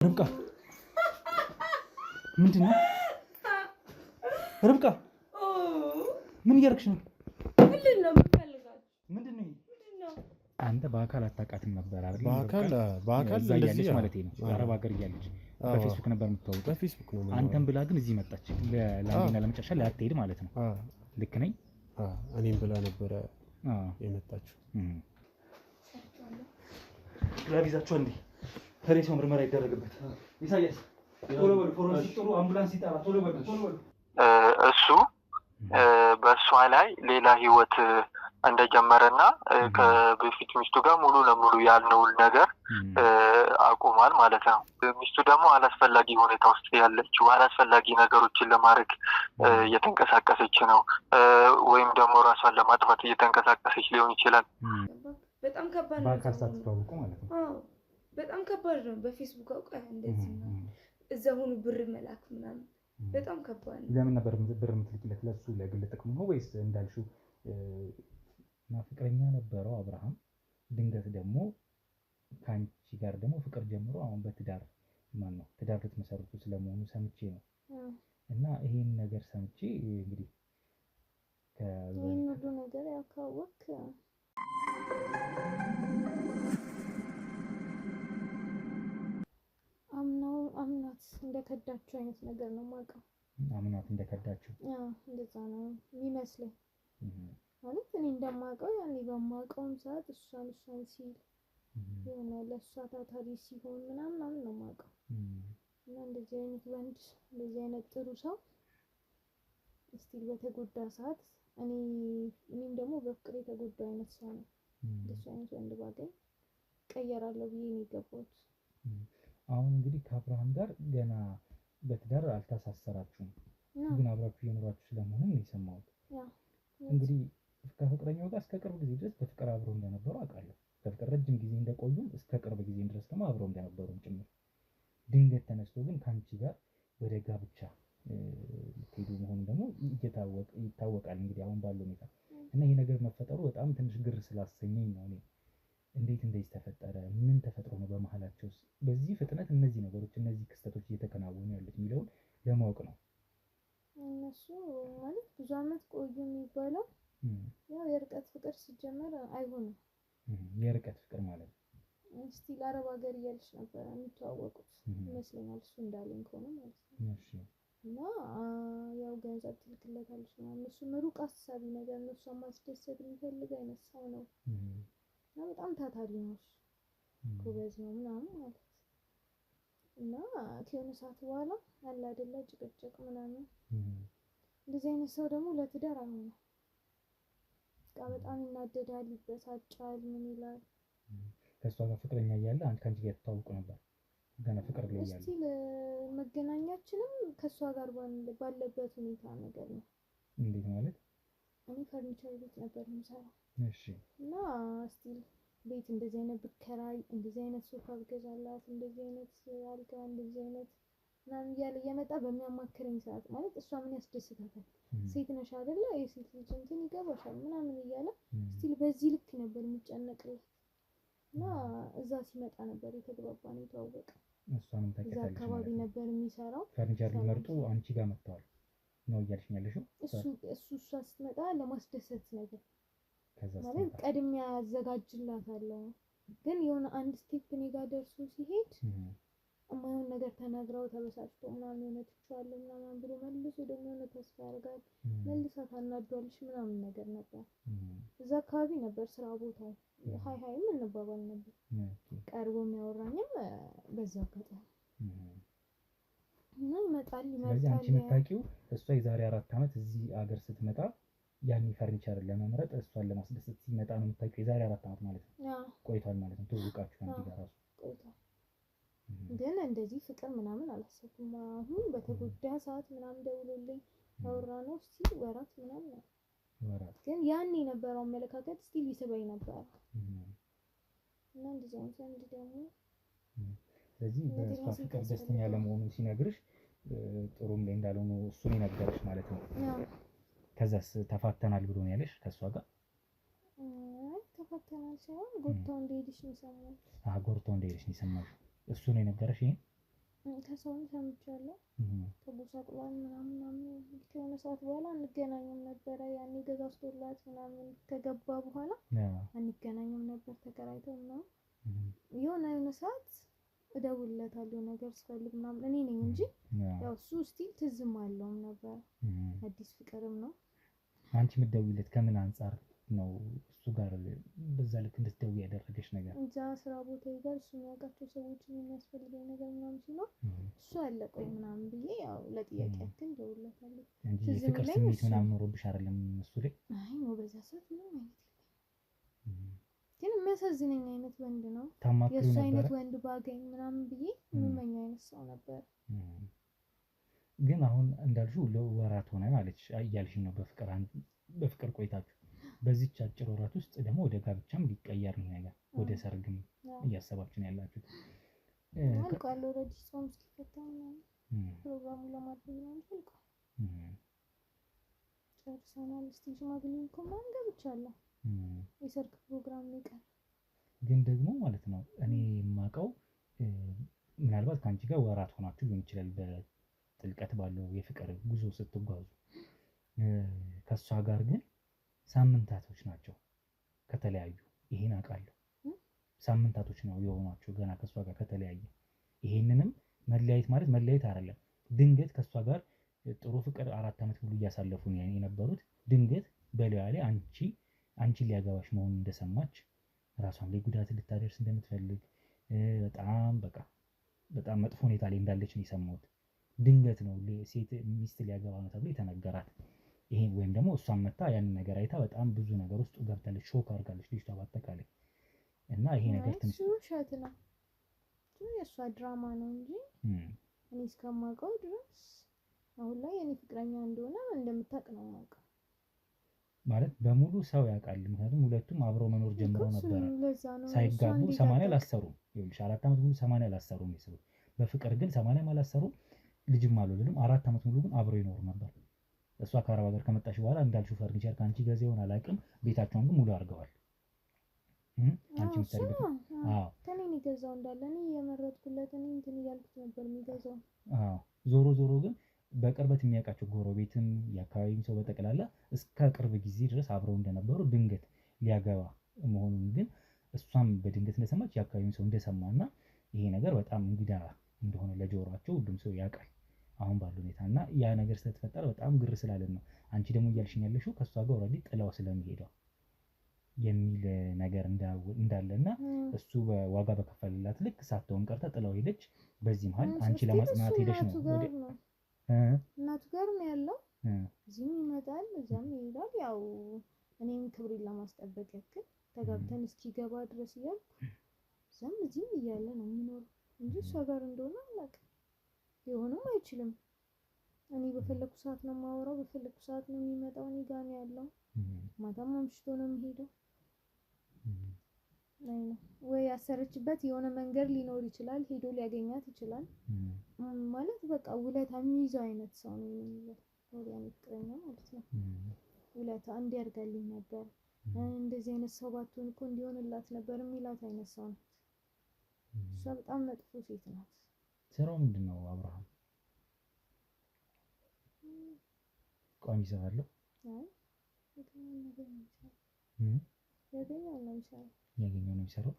ርብቃ ምንድነው? ርብቃ ምን እያደረግሽ ነው? ምንድነው የምትፈልጋት? ምንድነው? አንተ በአካል አታውቃትም ነበር አይደል? በአካል እንደዚህ ማለት ነው። አረብ ሀገር እያለች በፌስቡክ ነበር የምትታወቀው። በፌስቡክ ነው። አንተም ብላ ግን እዚህ መጣች። ለአንዴና ለመጨረሻ ላትሄድ ማለት ነው። ልክ ነኝ? እኔም ብላ ነበረ የመጣችው። ለቪዛቸው እንዴ ሬሳው ምርመራ ይደረግበት። ኢሳያስ ቶሎ በሉ፣ ፎረንሲክ ጥሩ፣ አምቡላንስ ይጠራ፣ ቶሎ በሉ። እሱ በእሷ ላይ ሌላ ህይወት እንደጀመረና ከበፊት ሚስቱ ጋር ሙሉ ለሙሉ ያልነውን ነገር አቁሟል ማለት ነው። ሚስቱ ደግሞ አላስፈላጊ ሁኔታ ውስጥ ያለችው አላስፈላጊ ነገሮችን ለማድረግ እየተንቀሳቀሰች ነው፣ ወይም ደግሞ ራሷን ለማጥፋት እየተንቀሳቀሰች ሊሆን ይችላል። በጣም ከባድ ነው። በአካል ሳትተዋወቁ ማለት ነው። አዎ በጣም ከባድ ነው። በፌስቡክ አውቃ እንደዚህ ነው። እዛ ሆኖ ብር መላክ ምናምን በጣም ከባድ ነው። ለምን ነበር ብር የምትልኪለት? ለሱ ለግል ጥቅሙ ነው ወይስ እንዳልሽው ፍቅረኛ ነበረው አብርሃም? ድንገት ደግሞ ከአንቺ ጋር ደግሞ ፍቅር ጀምሮ አሁን በትዳር ትዳር ልትመሰርቱ ስለመሆኑ ሰምቼ ነው። እና ይሄን ነገር ሰምቼ እንግዲህ ይሄን ሁሉ ነገር ያካወክ አምናት እንደከዳችሁ አይነት ነገር ነው የማውቀው። አምናት እንደከዳችሁ? እንደዛ ነው የሚመስለኝ። ማለት እኔ እንደማውቀው ያኔ በማውቀውም ሰዓት እሷን ሲል የሆነ ለእሷ ታታሪ ሲሆን ምናምን ነው የማውቀው። እና እንደዚህ አይነት ወንድ እንደዚህ አይነት ጥሩ ሰው እስቲል በተጎዳ ሰዓት እኔም ደግሞ በፍቅር የተጎዳ አይነት ሰው ነው። እንደሱ አይነት ወንድ ባገኝ ቀየራለሁ ብዬ ነው የገባሁት። አሁን እንግዲህ ከአብርሃም ጋር ገና በትዳር አልተሳሰራችሁም፣ ግን አብራችሁ እየኖራችሁ ስለመሆኑ ነው የሰማሁት። እንግዲህ ከፍቅረኛው ጋር እስከ ቅርብ ጊዜ ድረስ በፍቅር አብረው እንደነበሩ አውቃለሁ። በፍቅር ረጅም ጊዜ እንደቆዩ እስከ ቅርብ ጊዜ ድረስ ደግሞ አብረው እንደነበሩ ጭምር። ድንገት ተነስቶ ግን ከአንቺ ጋር ወደ ጋብቻ ልትሄዱ መሆኑ ደግሞ ይታወቃል እንግዲህ አሁን ባለው ሁኔታ። እና ይሄ ነገር መፈጠሩ በጣም ትንሽ ግር ስላሰኘኝ ነው እኔ። እንዴት እንደዚህ ተፈጠረ? ምን ተፈጥሮ ነው በመሀላቸው? በዚህ ፍጥነት እነዚህ ነገሮች እነዚህ ክስተቶች እየተከናወኑ ያሉት የሚለውን ለማወቅ ነው። እነሱ ማለት ብዙ አመት ቆዩ የሚባለው ያው የርቀት ፍቅር ሲጀመር አይሆንም። የርቀት ፍቅር ማለት እስቲ ለአረብ ሀገር እያለች ነበረ የሚተዋወቁት ይመስለኛል፣ እሱ እንዳለኝ ከሆነ ማለት ነው። እሺ። እና ያው ገንዘብ ትልክለታለች ምናምን፣ እሱም ሩቅ አሳቢ ነገር ነው። እሷን ማስደሰት የሚፈልግ አይነት ሰው ነው። እና በጣም ታታሪ ነው፣ ጎበዝ ነው ምናምን ማለት እና ከሆነ ሰዓት በኋላ አለ አይደለ ጭቅጭቅ ምናምን። እንደዚህ አይነት ሰው ደግሞ ለትዳር አይሆንም። በጣም ይናደዳል፣ ይበሳጫል፣ ምን ይላል። ከእሷ ጋር ፍቅረኛ እያለ አንቺ ከአንቺ ጋር ትታወቁ ነበር? ገና ፍቅር ላይ እያለ? እስቲ መገናኛችንም ከእሷ ጋር ባለበት ሁኔታ ነገር ነው። እንዴት ማለት? እኔ ፈርኒቸር ቤት ነበር የምሰራው። እሺ። እና እስቲ ቤት እንደዚህ አይነት ብከራይ፣ እንደዚህ አይነት ሶፋ ብገዛላት፣ እንደዚህ አይነት አልጋ፣ እንደዚህ አይነት ምናምን እያለ እየመጣ በሚያማክረኝ ሰዓት ማለት እሷ ምን ያስደስታታል? ሴት ነሽ አይደለ? የሴት ልጅ እንትን ይገባሻል ምናምን እያለ እስቲ በዚህ ልክ ነበር የሚጨነቅላት። እና እዛ ሲመጣ ነበር የተግባባነው፣ የተዋወቀ። እሷንም እዛ አካባቢ ነበር የሚሰራው። ፈርኒቸር ሊመርጡ አንቺ ጋር መጥተዋል ነው እያልሽኝ ያለሽው? እሷ ስትመጣ ለማስደሰት ነገር ማለት ቀድሜ ያዘጋጅላታለሁ። ግን የሆነ አንድ ስቴፕ እኔ ጋር ደርሶ ሲሄድ የማይሆን ነገር ተናግራው ተበሳጭቶ ምናምን የሆነ ትቼዋለሁ ምናምን ብሎ መልሶ ደግሞ የሆነ ተስፋ ያደርጋል፣ መልሳ ታናዷለች ምናምን ነገር ነበር። እዛ አካባቢ ነበር ስራ ቦታው። ሀይም እንባባል ነበር። ቀርቦ የሚያወራኝም በዛ አጋጣሚ እና ይመጣል። ስለዚህ አንቺ የምታውቂው እሷ የዛሬ 4 ዓመት እዚህ አገር ስትመጣ ያኔ ፈርኒቸር ለመምረጥ እሷን ለማስደሰት ሲመጣ ነው የምታውቂው። የዛሬ 4 ዓመት ማለት ነው። ቆይቷል ማለት ነው ትውውቃችሁ አንቺ ጋር ራሱ ቆይቷል። ግን እንደዚህ ፍቅር ምናምን አላሰብኩም። አሁን በተጎዳ ሰዓት ምናምን ደውሎልኝ ያወራነው እስቲ ወራት ምናምን ነው። ግን ያኔ የነበረው አመለካከት ስቲል ይስበኝ ነበር። እና እንደዚህ አይነት ወንድ ደግሞ ስለዚህ በእሷ ፍቅር ደስተኛ ለመሆኑ ሲነግርሽ ጥሩም ላይ እንዳልሆነ እሱን የነገረሽ ማለት ነው። ከዛስ ተፋተናል ብሎ ነው ያለሽ ከእሷ ጋር? ተፋተናል ሳይሆን ጎርታው እንደሄድሽ ነው የሰማሁት። ጎርታው እንደሄድሽ ነው የሰማሁት። እሱ ነው የነገረሽ ይሄን? ከሰውን ሰምቻለሁ ተቦሳቅሏል ምናምን ከሆነ ሰዓት በኋላ አንገናኝም ነበረ። ያኔ ገዛዝቶላት ምናምን ከገባ በኋላ አንገናኝም ነበር ተከራይተው ነው። የሆነ ሰዓት እደውልለታለሁ ነገር ስፈልግ ምናምን እኔ ነኝ እንጂ ያው እሱ ስቲል ትዝም አለውም ነበር። አዲስ ፍቅርም ነው። አንቺ የምትደውይለት ከምን አንፃር ነው? እሱ ጋር በዛ ልክ እንድትደውይ ያደረገሽ ነገር? እዛ ስራ ቦታ ይጋር እሱ የሚያውቃቸው ሰዎች የሚያስፈልገኝ ነገር ምናምን ሲኖር እሱ አለቀኝ ምናምን ብዬ ያው ለጥያቄ ያክል ደውልለታለሁ እንጂ የፍቅር ስሜት ምናምን ኖሮብሽ አይደለም እሱ ላይ? አይ ነው በዛ ሰዓት ምንም አይነት ግን የሚያሳዝነኝ አይነት ወንድ ነው። የእሱ አይነት ወንድ ባገኝ ምናምን ብዬ የምመኝ አይነት ሰው ነበር። ግን አሁን እንዳልሽው ለወራት ሆነ ማለች እያልሽኝ ነው በፍቅር ቆይታችሁ። በዚህች አጭር ወራት ውስጥ ደግሞ ወደ ጋብቻም ሊቀየር ነው ነገር፣ ወደ ሰርግም እያሰባችሁ ነው ያላችሁት? አልቋል ኦልሬዲ ጾም እስኪፈታ ፕሮግራሙ ለማድረግ ነው አልቋል። ጨርሰናል። እስቲ ሽማግሌ እኮ ምናምን ገብቻለሁ። የሰርግ ፕሮግራም ነው የቀረው። ግን ደግሞ ማለት ነው እኔ የማውቀው ምናልባት ከአንቺ ጋር ወራት ሆናችሁ ሊሆን ይችላል በጥልቀት ባለው የፍቅር ጉዞ ስትጓዙ። ከእሷ ጋር ግን ሳምንታቶች ናቸው ከተለያዩ። ይሄን አውቃለሁ። ሳምንታቶች ነው የሆኗቸው ገና ከእሷ ጋር ከተለያየ። ይሄንንም መለያየት ማለት መለያየት አይደለም። ድንገት ከእሷ ጋር ጥሩ ፍቅር 4 ዓመት ሙሉ እያሳለፉ ነው የነበሩት። ድንገት በሌላ ላይ አንቺን ሊያገባሽ መሆኑን እንደሰማች ራሷን ላይ ጉዳት ልታደርስ እንደምትፈልግ በጣም መጥፎ ሁኔታ ላይ እንዳለች ነው የሰማሁት። ድንገት ነው ሴት ሚስት ሊያገባ ነው ተብሎ የተነገራት። ይሄ ወይም ደግሞ እሷን መታ ያንን ነገር አይታ በጣም ብዙ ነገር ውስጥ ገብታለች። ሾክ አድርጋለች ልጅቷ በአጠቃላይ። እና ይሄ ነገር ትንሽ ውሸት ነው። የእሷ ድራማ ነው እንጂ እኔ እስከማውቀው ድረስ አሁን ላይ የኔ ፍቅረኛ እንደሆነ እንደምታውቅ ነው የማውቀው። ማለት በሙሉ ሰው ያውቃል። ምክንያቱም ሁለቱም አብረው መኖር ጀምረው ነበር ሳይጋቡ 80 አላሰሩም። ይኸውልሽ 4 ዓመት ሙሉ 80 አላሰሩም ይሰሩ። በፍቅር ግን 80 አላሰሩም። ልጅም አልወለዱም። 4 ዓመት ሙሉ ግን አብረው ይኖሩ ነበር። እሷ ከአረብ ሀገር ከመጣች በኋላ እንዳልሽው ፈርኒቸር ካንቺ ገዛ ይሆን አላውቅም፣ ቤታቸውን ግን ሙሉ አድርገዋል። አንቺ ምትሰሪበት ከኔ የሚገዛው እንዳለ እኔ የመረጥኩለት እኔ እንትን እያልኩት ነበር የሚገዛው። ዞሮ ግን በቅርበት የሚያውቃቸው ጎረቤትም የአካባቢም ሰው በጠቅላላ እስከ ቅርብ ጊዜ ድረስ አብረው እንደነበሩ ድንገት ሊያገባ መሆኑን ግን እሷም በድንገት እንደሰማች የአካባቢም ሰው እንደሰማና ይሄ ነገር በጣም እንግዳ እንደሆነ ለጆሮአቸው ሁሉም ሰው ያውቃል አሁን ባለው ሁኔታ። እና ያ ነገር ስለተፈጠረ በጣም ግር ስላለን ነው። አንቺ ደግሞ እያልሽኝ ያለሽው ከእሷ ጋር ኦልሬዲ ጥላው ስለሚሄደው የሚል ነገር እንዳለና እሱ በዋጋ በከፈልላት ልክ ሳትሆን ቀርታ ጥላው ሄደች። በዚህ መሀል አንቺ ለማጽናናት ሄደሽ ነው እናቱ ጋር ነው ያለው። እዚህም ይመጣል እዛም ይሄዳል። ያው እኔም ክብሬን ለማስጠበቅ ያክል ተጋብተን እስኪገባ ድረስ እያልኩ እዛም እዚህም እያለ ነው የሚኖረው እንጂ እሷ ጋር እንደሆነ አላውቅም። ሊሆንም አይችልም። እኔ በፈለኩ ሰዓት ነው የማወራው፣ በፈለኩ ሰዓት ነው የሚመጣው። እኔ ጋር ነው ያለው። ማታም አምሽቶ ነው የሚሄደው። ወይ ያሰረችበት የሆነ መንገድ ሊኖር ይችላል፣ ሄዶ ሊያገኛት ይችላል። ማለት በቃ ውለታ የሚይዘው አይነት ሰው ነው የሚይዘው። ወዲያኔ ፍቅረኛ ማለት ነው። ውለታ እንዲያርጋልኝ ነበር፣ እንደዚህ አይነት ሰው ባትሆን እኮ እንዲሆንላት ነበር የሚላት አይነት ሰው ናት። እሷ በጣም መጥፎ ሴት ናት። ስራው ምንድን ነው አብርሃም? ቋሚ ስራ አለው? ያገኘው ነው የሚሰራው።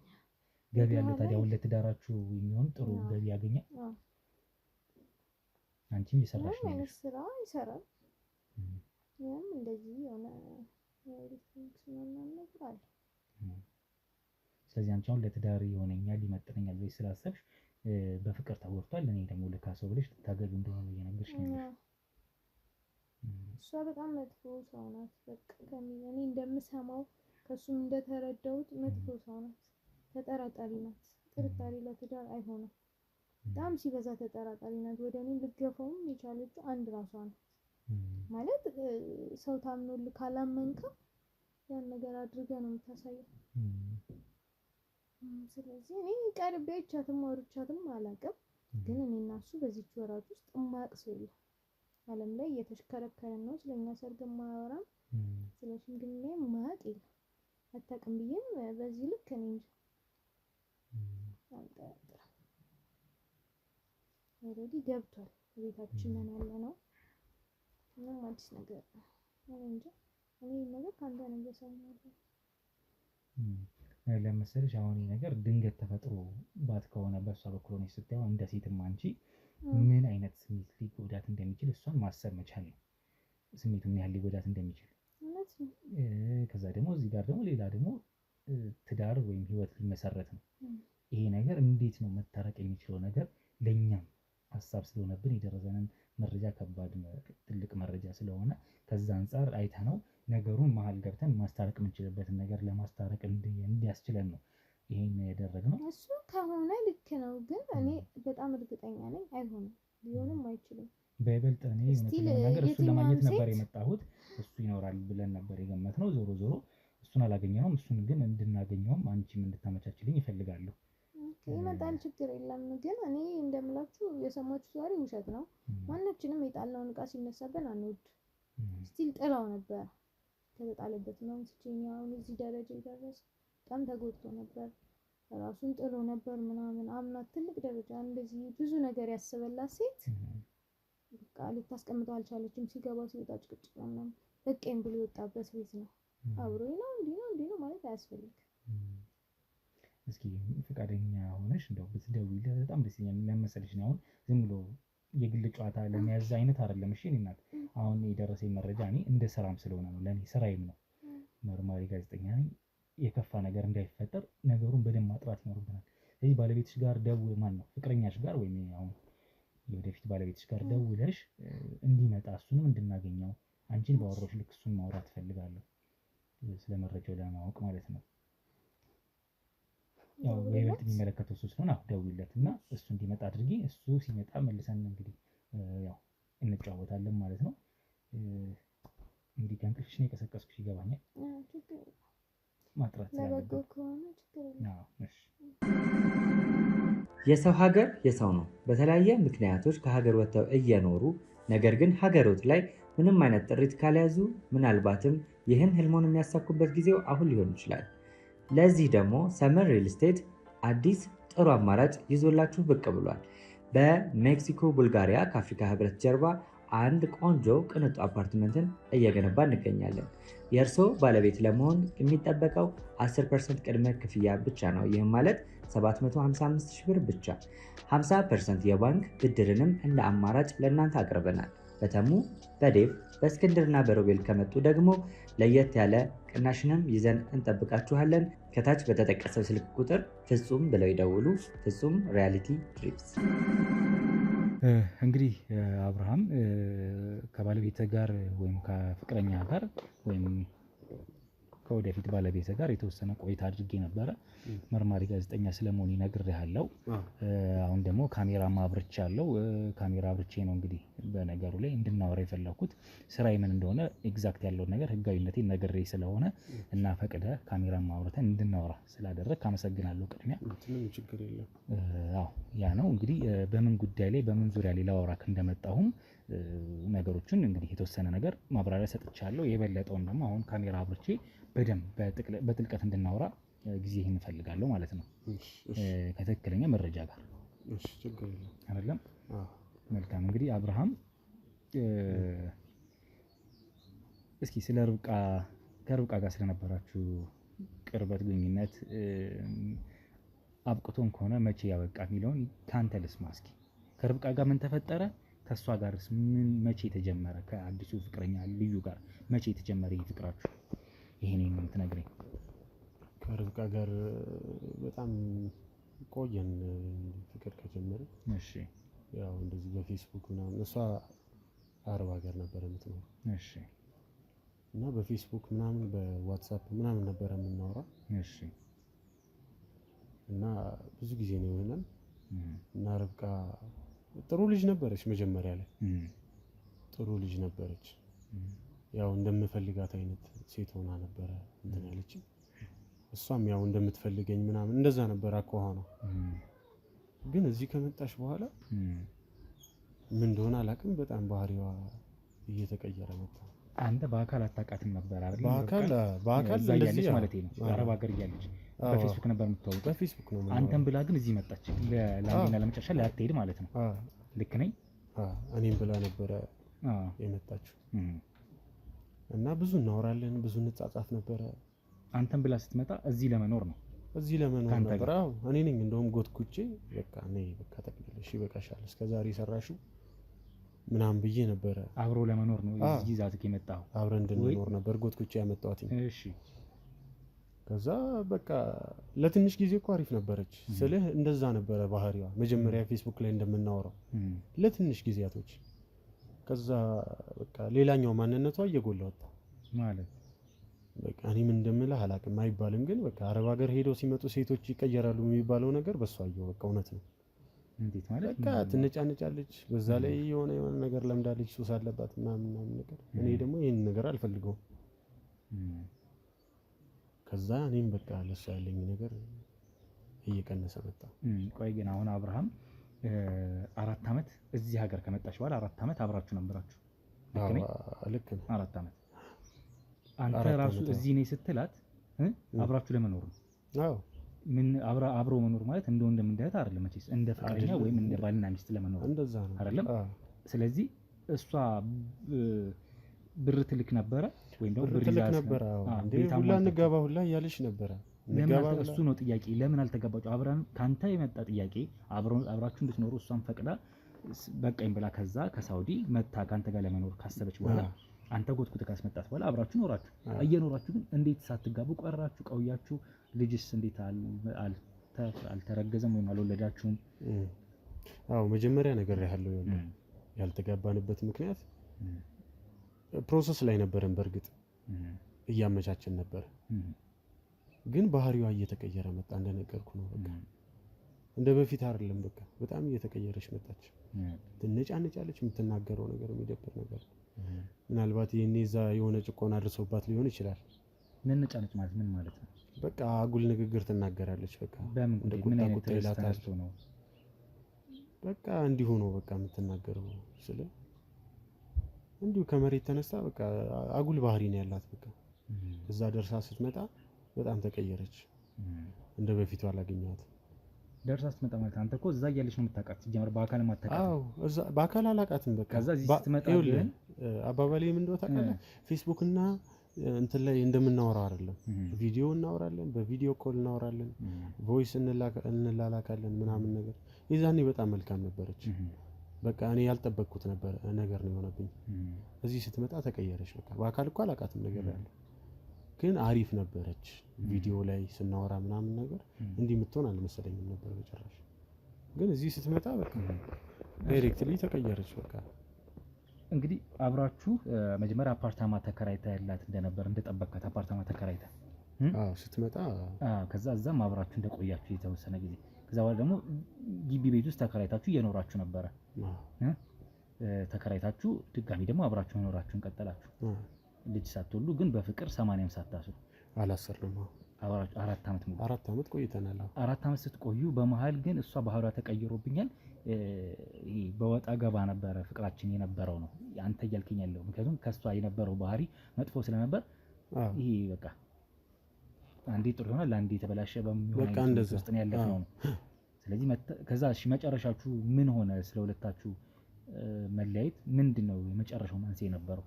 ገቢ ያለው ታዲያ ለትዳራችሁ የሚሆን ጥሩ ገቢ ያገኛል። አንቺም እየሰራሽ ነው? አይነት ስራ ይሰራል። ያም እንደዚህ የሆነ ኤሌክትሮኒክስ ምናምን ነገር አለ። ስለዚህ አንቺ አሁን ለትዳር ይሆነኛል ይመጥነኛል ብለሽ ስላሰብሽ በፍቅር ተወርቷል። እኔ ደግሞ ልካሰው ብለሽ ልታገቢ እንደሆነ እየነገርሽ ነው። እሷ በጣም መጥፎ ሰው ናት። በቃ እኔ እንደምሰማው ከሱም እንደተረዳሁት መጥፎ ሰው ናት። ተጠራጣሪ ናት። ጥርጣሬ ለትዳር አይሆንም። በጣም ሲበዛ ተጠራጣሪ ናት። ወደ እኔ ልገፋውም የቻለችው አንድ ራሷ ናት። ማለት ሰው ታምኖልህ ካላመንከው ያን ነገር አድርገህ ነው የምታሳየው። ስለዚህ እኔ ቀርቤ አይቻትም አውርቻትም አላውቅም። ግን እኔና እሱ በዚች ወራት ውስጥ የማያውቅ ሰው የለም። ዓለም ላይ እየተሽከረከረን ነው። ስለኛ ሰርግ የማያወራም፣ ስለ ሽምግልና የማያውቅ የለም። አታውቅም ብዬም በዚህ ልክ እኔ እንጃ አልጠራጠርም። ኦልሬዲ ገብቷል። ቤታችን ነን ያለነው። ምንም አዲስ ነገር እንጃ። እኔ ነገር ካንተ ነው የሰማሁት። ለምሳሌ አሁን ነገር ድንገት ተፈጥሮ ባት ከሆነ በሷ በኩል ነው ስታየው እንደ ሴትም አንቺ ምን አይነት ስሜት ሊጎዳት እንደሚችል እሷን ማሰብ መቻል ነው። ስሜቱን ያህል ሊጎዳት እንደሚችል ከዛ ደግሞ እዚህ ጋር ደግሞ ሌላ ደግሞ ትዳር ወይም ህይወት ሊመሰረት ነው። ይሄ ነገር እንዴት ነው መታረቅ የሚችለው ነገር ለኛም ሀሳብ ስለሆነብን የደረሰንን መረጃ ከባድ ትልቅ መረጃ ስለሆነ ከዛ አንፃር አይተነው ነገሩን መሀል ገብተን ማስታረቅ የምንችልበትን ነገር ለማስታረቅ እንዲያስችለን ነው ይሄን ያደረግነው። እሱ ከሆነ ልክ ነው፣ ግን እኔ በጣም እርግጠኛ ነኝ አይሆንም፣ ሊሆንም አይችልም። በይበልጥ እኔ ነገር እሱን ለማግኘት ነበር የመጣሁት። እሱ ይኖራል ብለን ነበር የገመትነው። ዞሮ ዞሮ እሱን አላገኘነውም። እሱን ግን እንድናገኘውም አንቺም እንድታመቻችልኝ ይፈልጋለሁ። ይመጣል፣ ችግር የለም። ግን እኔ እንደምላችሁ የሰማችሁ ዛሬ ውሸት ነው። ማናችንም የጣልነውን እቃ ሲነሳብን አንወድ። ስቲል ጥላው ነበር ከተጣለበት ነው ሲኛውን እዚህ ደረጃ ይደረስ። በጣም ተጎድቶ ነበር፣ ራሱን ጥሎ ነበር ምናምን። አምናት ትልቅ ደረጃ እንደዚህ ብዙ ነገር ያስበላት ሴት በቃ ልታስቀምጠው አልቻለችም። ሲገባ ሲወጣ ጭቅጭቅ ነው ምናምን። በቃኝ ብሎ የወጣበት ቤት ነው። አብሮኝ ነው እንዲህ ነው ማለት አያስፈልግም። እስኪ ፈቃደኛ ሆነሽ እንደው ብትደውይለት በጣም ደስ ይለኛል። ለመሰለሽ ነው አሁን ዝም ብሎ የግል ጨዋታ ለመያዝ አይነት አይደለም። እሺ እናት አሁን የደረሰኝ መረጃ እኔ እንደ ስራም ስለሆነ ነው፣ ለኔ ስራዬም ነው። መርማሪ ጋዜጠኛ ነኝ። የከፋ ነገር እንዳይፈጠር ነገሩን በደንብ ማጥራት ይኖርብናል። ስለዚህ ባለቤትሽ ጋር ማን ነው ፍቅረኛሽ ጋር ወይም አሁን የወደፊት ባለቤትሽ ጋር ደውለሽ እንዲመጣ እሱንም እንድናገኘው አንቺን ባወራሽ ልክ እሱን ማውራት ፈልጋለሁ፣ ስለ መረጃው ለማወቅ ማለት ነው። ያው በይበልጥ የሚመለከተው እሱ ስለሆነ ደውይለት እና እሱ እንዲመጣ አድርጊ። እሱ ሲመጣ መልሰን እንግዲህ ያው እንጫወታለን ማለት ነው። እንግዲህ ከእንቅልፍሽ ነው የቀሰቀስኩሽ ይገባኛል። ማጥራት ለበጎ ከሆነ ችግር የለም። የሰው ሀገር የሰው ነው። በተለያየ ምክንያቶች ከሀገር ወጥተው እየኖሩ ነገር ግን ሀገሮት ላይ ምንም አይነት ጥሪት ካልያዙ ምናልባትም ይህን ህልሞን የሚያሳኩበት ጊዜው አሁን ሊሆን ይችላል። ለዚህ ደግሞ ሰመር ሪል ስቴት አዲስ ጥሩ አማራጭ ይዞላችሁ ብቅ ብሏል። በሜክሲኮ ቡልጋሪያ ከአፍሪካ ህብረት ጀርባ አንድ ቆንጆ ቅንጡ አፓርትመንትን እየገነባ እንገኛለን። የእርስዎ ባለቤት ለመሆን የሚጠበቀው 10% ቅድመ ክፍያ ብቻ ነው። ይህም ማለት 755,000 ብር ብቻ። 50% የባንክ ብድርንም እንደ አማራጭ ለእናንተ አቅርበናል። በተሙ በዴቭ በእስክንድርና በሮቤል ከመጡ ደግሞ ለየት ያለ ቅናሽንም ይዘን እንጠብቃችኋለን። ከታች በተጠቀሰው ስልክ ቁጥር ፍጹም ብለው ይደውሉ። ፍጹም ሪያሊቲ ትሪፕስ። እንግዲህ አብርሃም ከባለቤት ጋር ወይም ከፍቅረኛ ጋር ወይም ከወደፊት ባለቤት ጋር የተወሰነ ቆይታ አድርጌ ነበረ። መርማሪ ጋዜጠኛ ስለመሆኔ ነግሬሃለሁ። አሁን ደግሞ ካሜራ አብርቻለሁ። ካሜራ አብርቼ ነው እንግዲህ በነገሩ ላይ እንድናወራ የፈለኩት። ስራዬ ምን እንደሆነ ኤግዛክት ያለውን ነገር ህጋዊነቴን ነግሬ ስለሆነ እና ፈቅደ ካሜራ አብርተን እንድናወራ ስላደረግክ አመሰግናለሁ። ቅድሚያ ምንም ችግር የለም። አዎ ያ ነው እንግዲህ በምን ጉዳይ ላይ በምን ዙሪያ ላይ ላወራክ እንደመጣሁም ነገሮችን እንግዲህ የተወሰነ ነገር ማብራሪያ ሰጥቻለሁ። የበለጠውን ደግሞ አሁን ካሜራ አብርቼ በደንብ በጥልቀት እንድናወራ ጊዜ እንፈልጋለሁ ማለት ነው። ከትክክለኛ መረጃ ጋር ችግር የለም አይደለም? መልካም እንግዲህ አብርሃም እስኪ ስለ ከርብቃ ጋር ስለነበራችሁ ቅርበት ግንኙነት አብቅቶም ከሆነ መቼ ያበቃ የሚለውን ካንተ ልስማ እስኪ። ከርብቃ ጋር ምን ተፈጠረ? ከሷ ጋርስ ምን መቼ ተጀመረ? ከአዲሱ ፍቅረኛ ልዩ ጋር መቼ የተጀመረ ፍቅራችሁ? ይሄን ነው የምትነግረኝ? ከርብቃ ጋር በጣም ቆየን ፍቅር ከጀመረ። እሺ ያው እንደዚህ በፌስቡክ ምናምን እሷ አረብ ሀገር ነበር የምትኖረው። እሺ እና በፌስቡክ ምናምን በዋትስአፕ ምናምን ነበር የምናወራው። እሺ እና ብዙ ጊዜ ነው የሆነን እና ርብቃ ጥሩ ልጅ ነበረች። መጀመሪያ ላይ ጥሩ ልጅ ነበረች። ያው እንደምፈልጋት አይነት ሴት ሆና ነበረ እንትን ያለችኝ። እሷም ያው እንደምትፈልገኝ ምናምን እንደዛ ነበር አኳኋኗ። ግን እዚህ ከመጣሽ በኋላ ምን እንደሆነ አላውቅም፣ በጣም ባህሪዋ እየተቀየረ መጣ። አንተ በአካል አታውቃትም ነበር አይደል? በአካል እንደዚህ ማለት ነው። አረብ ሀገር እያለች በፌስቡክ ነበር የምትተዋወቀው። በፌስቡክ ነው። አንተም ብላ ግን እዚህ መጣች ለአንዴና ለመጨረሻ ላትሄድ ማለት ነው። ልክ ነኝ? እኔም ብላ ነበረ የመጣችው እና ብዙ እናወራለን፣ ብዙ እንጻጻፍ ነበረ። አንተም ብላ ስትመጣ እዚህ ለመኖር ነው? እዚህ ለመኖር ነበር። አዎ እኔ ነኝ እንደውም ጎትኩቼ በቃ ነይ በቃ ተቀበለሽ ይበቃሻል፣ እስከዛሬ ሰራሽው ምናምን ብዬ ነበረ። አብሮ ለመኖር ነው እዚህ ዛትክ የመጣው? አብረን እንድንኖር ነበር ጎትኩቼ ያመጣሁት። እሺ። ከዛ በቃ ለትንሽ ጊዜ እኮ አሪፍ ነበረች ስልህ እንደዛ ነበረ ባህሪዋ መጀመሪያ ፌስቡክ ላይ እንደምናወራው ለትንሽ ጊዜያቶች። ከዛ በቃ ሌላኛው ማንነቷ እየጎላ ወጣ ማለት በቃ እኔ ምን እንደምልህ አላውቅም አይባልም፣ ግን በቃ አረብ ሀገር ሄደው ሲመጡ ሴቶች ይቀየራሉ የሚባለው ነገር በሷ አየሁ። በቃ እውነት ነው። እንዴት ማለት? በቃ ትነጫነጫለች፣ በዛ ላይ የሆነ ነገር ለምዳለች፣ ሱስ አለባት ምናምን ነገር። እኔ ደግሞ ይሄን ነገር አልፈልገውም። ከዛ እኔም በቃ ለሷ ያለኝ ነገር እየቀነሰ መጣ። ቆይ ግን አሁን አብርሃም 4 ዓመት እዚህ ሀገር ከመጣች በኋላ 4 ዓመት አብራችሁ ነበራችሁ? ልክ ነው። 4 ዓመት አንተ ራሱ እዚህ ነኝ ስትላት አብራችሁ ለመኖር ነው? አዎ። ምን አብሮ መኖር ማለት እንደ ወንድም እንዳይት አይደለም መቼስ፣ እንደ ፍቅረኛ ወይም እንደ ባልና ሚስት ለመኖር እንደዛ ነው አይደለም? ስለዚህ እሷ ብር ትልክ ነበረ ወይም ደግሞ ብር ትልክ ነበረ? አዎ። እንዴ ሁላ እንጋባ ሁላ እያለች ነበረ። እሱ ነው ጥያቄ። ለምን አልተጋባችሁ? አብራን ካንተ የመጣ ጥያቄ አብራችሁ እንድትኖሩ እሷን ፈቅዳ በቃኝ ብላ ከዛ ከሳውዲ መታ ካንተ ጋር ለመኖር ካሰበች በኋላ አንተ ጎትኩት ካስመጣት በኋላ አብራችሁ ኖራችሁ። እየኖራችሁ ግን እንዴት ሳትጋቡ ቀራችሁ? ቀውያችሁ? ልጅስ እንዴት አልተረገዘም ወይም አልወለዳችሁም? አዎ መጀመሪያ ነገር ያለው ያልተጋባንበት ምክንያት ፕሮሰስ ላይ ነበረን። በእርግጥ እያመቻችን ነበር፣ ግን ባህሪዋ እየተቀየረ መጣ። እንደነገርኩ ነው በቃ እንደ በፊት አይደለም። በቃ በጣም እየተቀየረች መጣች። ትነጫነጫለች፣ የምትናገረው ነገር የሚደብር ነገር። ምናልባት ይሄኔ እዛ የሆነ ጭቆና አድርሶባት ሊሆን ይችላል። ነጫነጭ ማለት ምን ማለት ነው? በቃ አጉል ንግግር ትናገራለች። በቃ እንደ ቁጣ ይላታል። በቃ እንዲሁ ነው በቃ የምትናገረው። ስለ እንዲሁ ከመሬት ተነስታ በቃ አጉል ባህሪ ነው ያላት። በቃ እዛ ደርሳ ስትመጣ በጣም ተቀየረች። እንደ በፊቱ አላገኘኋትም። ደርሳ ስትመጣ ማለት አንተ እኮ እዛ እያለች ነው የምታውቃት ሲጀምር፣ በአካል ማታውቃት? አዎ እዛ በአካል አላውቃትም። በቃ ከዛ እዚህ ስትመጣ ግን አባባሌ ምን እንደሆነ ታውቃለህ? ፌስቡክ እና እንትን ላይ እንደምናወራው አይደለም። ቪዲዮ እናወራለን፣ በቪዲዮ ኮል እናወራለን፣ ቮይስ እንላላካለን ምናምን ነገር። የዛኔ በጣም መልካም ነበረች። በቃ እኔ ያልጠበቅኩት ነገር ነው የሆነብኝ። እዚህ ስትመጣ ተቀየረች። በቃ በአካል እኮ አላውቃትም ነገር ያለው ግን አሪፍ ነበረች። ቪዲዮ ላይ ስናወራ ምናምን ነገር እንዲህ የምትሆን አልመሰለኝም ነበር በጭራሽ። ግን እዚህ ስትመጣ በቃ ዳይሬክትሊ ተቀየረች። በቃ እንግዲህ አብራችሁ መጀመሪያ አፓርታማ ተከራይታ ያላት እንደነበር እንደጠበቅካት አፓርታማ ተከራይታ ስትመጣ፣ ከዛ እዛም አብራችሁ እንደቆያችሁ የተወሰነ ጊዜ፣ ከዛ በኋላ ደግሞ ግቢ ቤት ውስጥ ተከራይታችሁ እየኖራችሁ ነበረ። ተከራይታችሁ ድጋሚ ደግሞ አብራችሁ መኖራችሁን ቀጠላችሁ። ልጅ ሳትወልዱ ግን በፍቅር 80 ሳታስሩ አላሰርንም። 4 ዓመት ቆይተናል። 4 ዓመት ስትቆዩ በመሀል ግን እሷ ባህሪዋ ተቀይሮብኛል፣ በወጣ ገባ ነበረ ፍቅራችን የነበረው ነው አንተ እያልከኝ ያለው። ምክንያቱም ከሷ የነበረው ባህሪ መጥፎ ስለነበር ይሄ በቃ አንዴ ጥሩ ይሆናል አንዴ የተበላሸ በሚሆን ውስጥ ነው ያለፈው ነው። ስለዚህ ከዛ መጨረሻችሁ ምን ሆነ? ስለ ሁለታችሁ መለያየት ምንድነው የመጨረሻው መንስኤ የነበረው?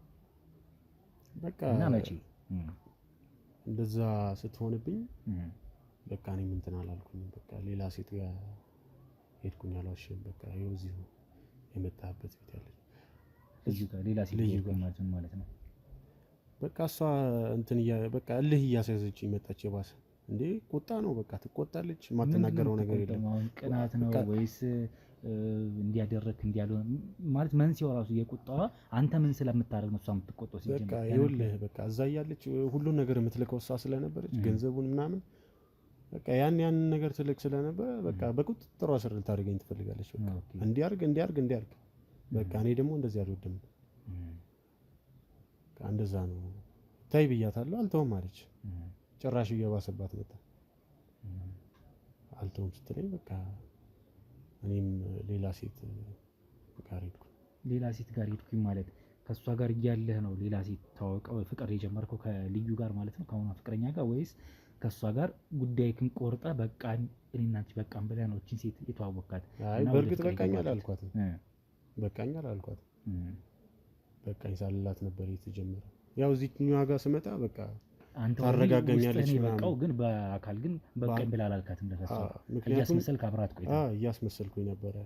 በቃ እና መቼ እንደዛ ስትሆንብኝ በቃ እኔ እንትን አላልኩኝ። በቃ ሌላ ሴት ጋር ሄድኩኝ። አልዋሽም። በቃ ይኸው እዚሁ የመጣህበት ቤት ያለች እዚሁ ጋር ሌላ ሴት ማለት ነው። በቃ እሷ እንትን በቃ እልህ እያስያዘችኝ መጣች። የባሰ እንዴ ቁጣ ነው። በቃ ትቆጣለች። የማትናገረው ነገር የለም። ቅናት ነው ወይስ እንዲያደረክ እንዲያልሆነ ማለት መንስኤው ራሱ የቁጣዋ አንተ ምን ስለምታደርግ ነው እሷ የምትቆጣው? ሲጀምር በቃ ይኸውልህ በቃ እዛ እያለች ሁሉን ነገር የምትልከው እሷ ስለነበረች ገንዘቡን ምናምን በቃ ያን ነገር ትልክ ስለነበረ በቃ በቁጥጥሯ ስር ልታደርገኝ ትፈልጋለች። በቃ እንዲያርግ በቃ እኔ ደግሞ እንደዚህ አልወድም። በቃ እንደዛ ነው። ታይ ብያታለሁ፣ አልተውም አለች። ጭራሽ እየባሰባት መጣ። አልተውም ስትለኝ በቃ እኔም ሌላ ሴት ጋር ሄድኩ። ሌላ ሴት ጋር ሄድኩኝ ማለት ከሷ ጋር እያለህ ነው ሌላ ሴት ታወቀው ፍቅር የጀመርከው ከልዩ ጋር ማለት ነው ከሆነ ፍቅረኛ ጋር? ወይስ ከሷ ጋር ጉዳይክን ቆርጠህ በቃ እኔና አንቺ በቃም ብለህ ነው እቺን ሴት የተዋወቅካት? አይ በእርግጥ በቃኝ አላልኳትም። በቃኝ አላልኳት። በቃኝ ሳልላት ነበር የተጀመረው። ያው እዚህኛዋ ጋር ስመጣ በቃ አንተ ታረጋጋኛለች በቃው ግን በአካል ግን በቃኝ ብላ አላልካትም። ለፈሰው እያስመሰልክ አብራት ቆይታ እያስመሰልኩኝ ነበረ።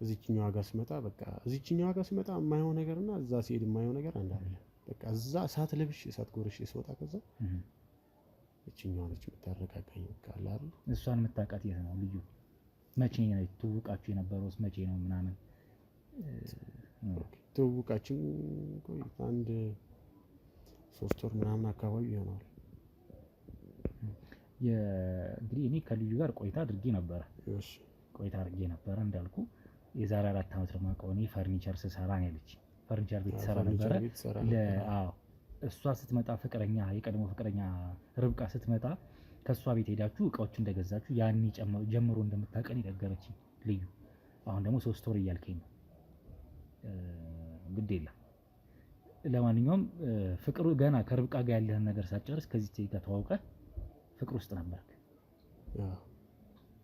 እዚህኛዋ ጋር ስመጣ በቃ እዚህኛዋ ጋር ስመጣ የማይሆን ነገርና እዛ ሲሄድ የማይሆን ነገር አንድ አይደለም። በቃ እዛ እሳት ለብሼ እሳት ጎርሼ ስወጣ ከዛ እቺኛዋ ነች የምታረጋጋኝ። በቃ አለ አይደል? እሷን የምታውቃት የት ነው? ልዩ መቼ ነው ትውቃችሁ የነበረውስ? መቼ ነው ምናምን ትውቃችን? ቆይ አንድ 3 ወር ምናምን አካባቢ ይሆናል። እንግዲህ እኔ ከልዩ ጋር ቆይታ አድርጌ ነበረ። እንዳልኩ የዛሬ 4 ዓመት ደግሞ እኔ ፈርኒቸር ስሰራ ነው ያለች። ፈርኒቸር ቤት ሰራ ነበረ። እሷ ስትመጣ ፍቅረኛ የቀድሞ ፍቅረኛ ርብቃ ስትመጣ ከሷ ቤት ሄዳችሁ እቃዎች እንደገዛችሁ ያኔ ጀምሮ እንደምታቀን ይነገረችኝ ልዩ። አሁን ደግሞ 3 ወር እያልከኝ ነው። ግድ የለም። ለማንኛውም ፍቅሩ ገና ከርብቃ ጋር ያለህን ነገር ሳትጨርስ ከዚህ ጋር ተዋውቀህ ፍቅር ውስጥ ነበርክ።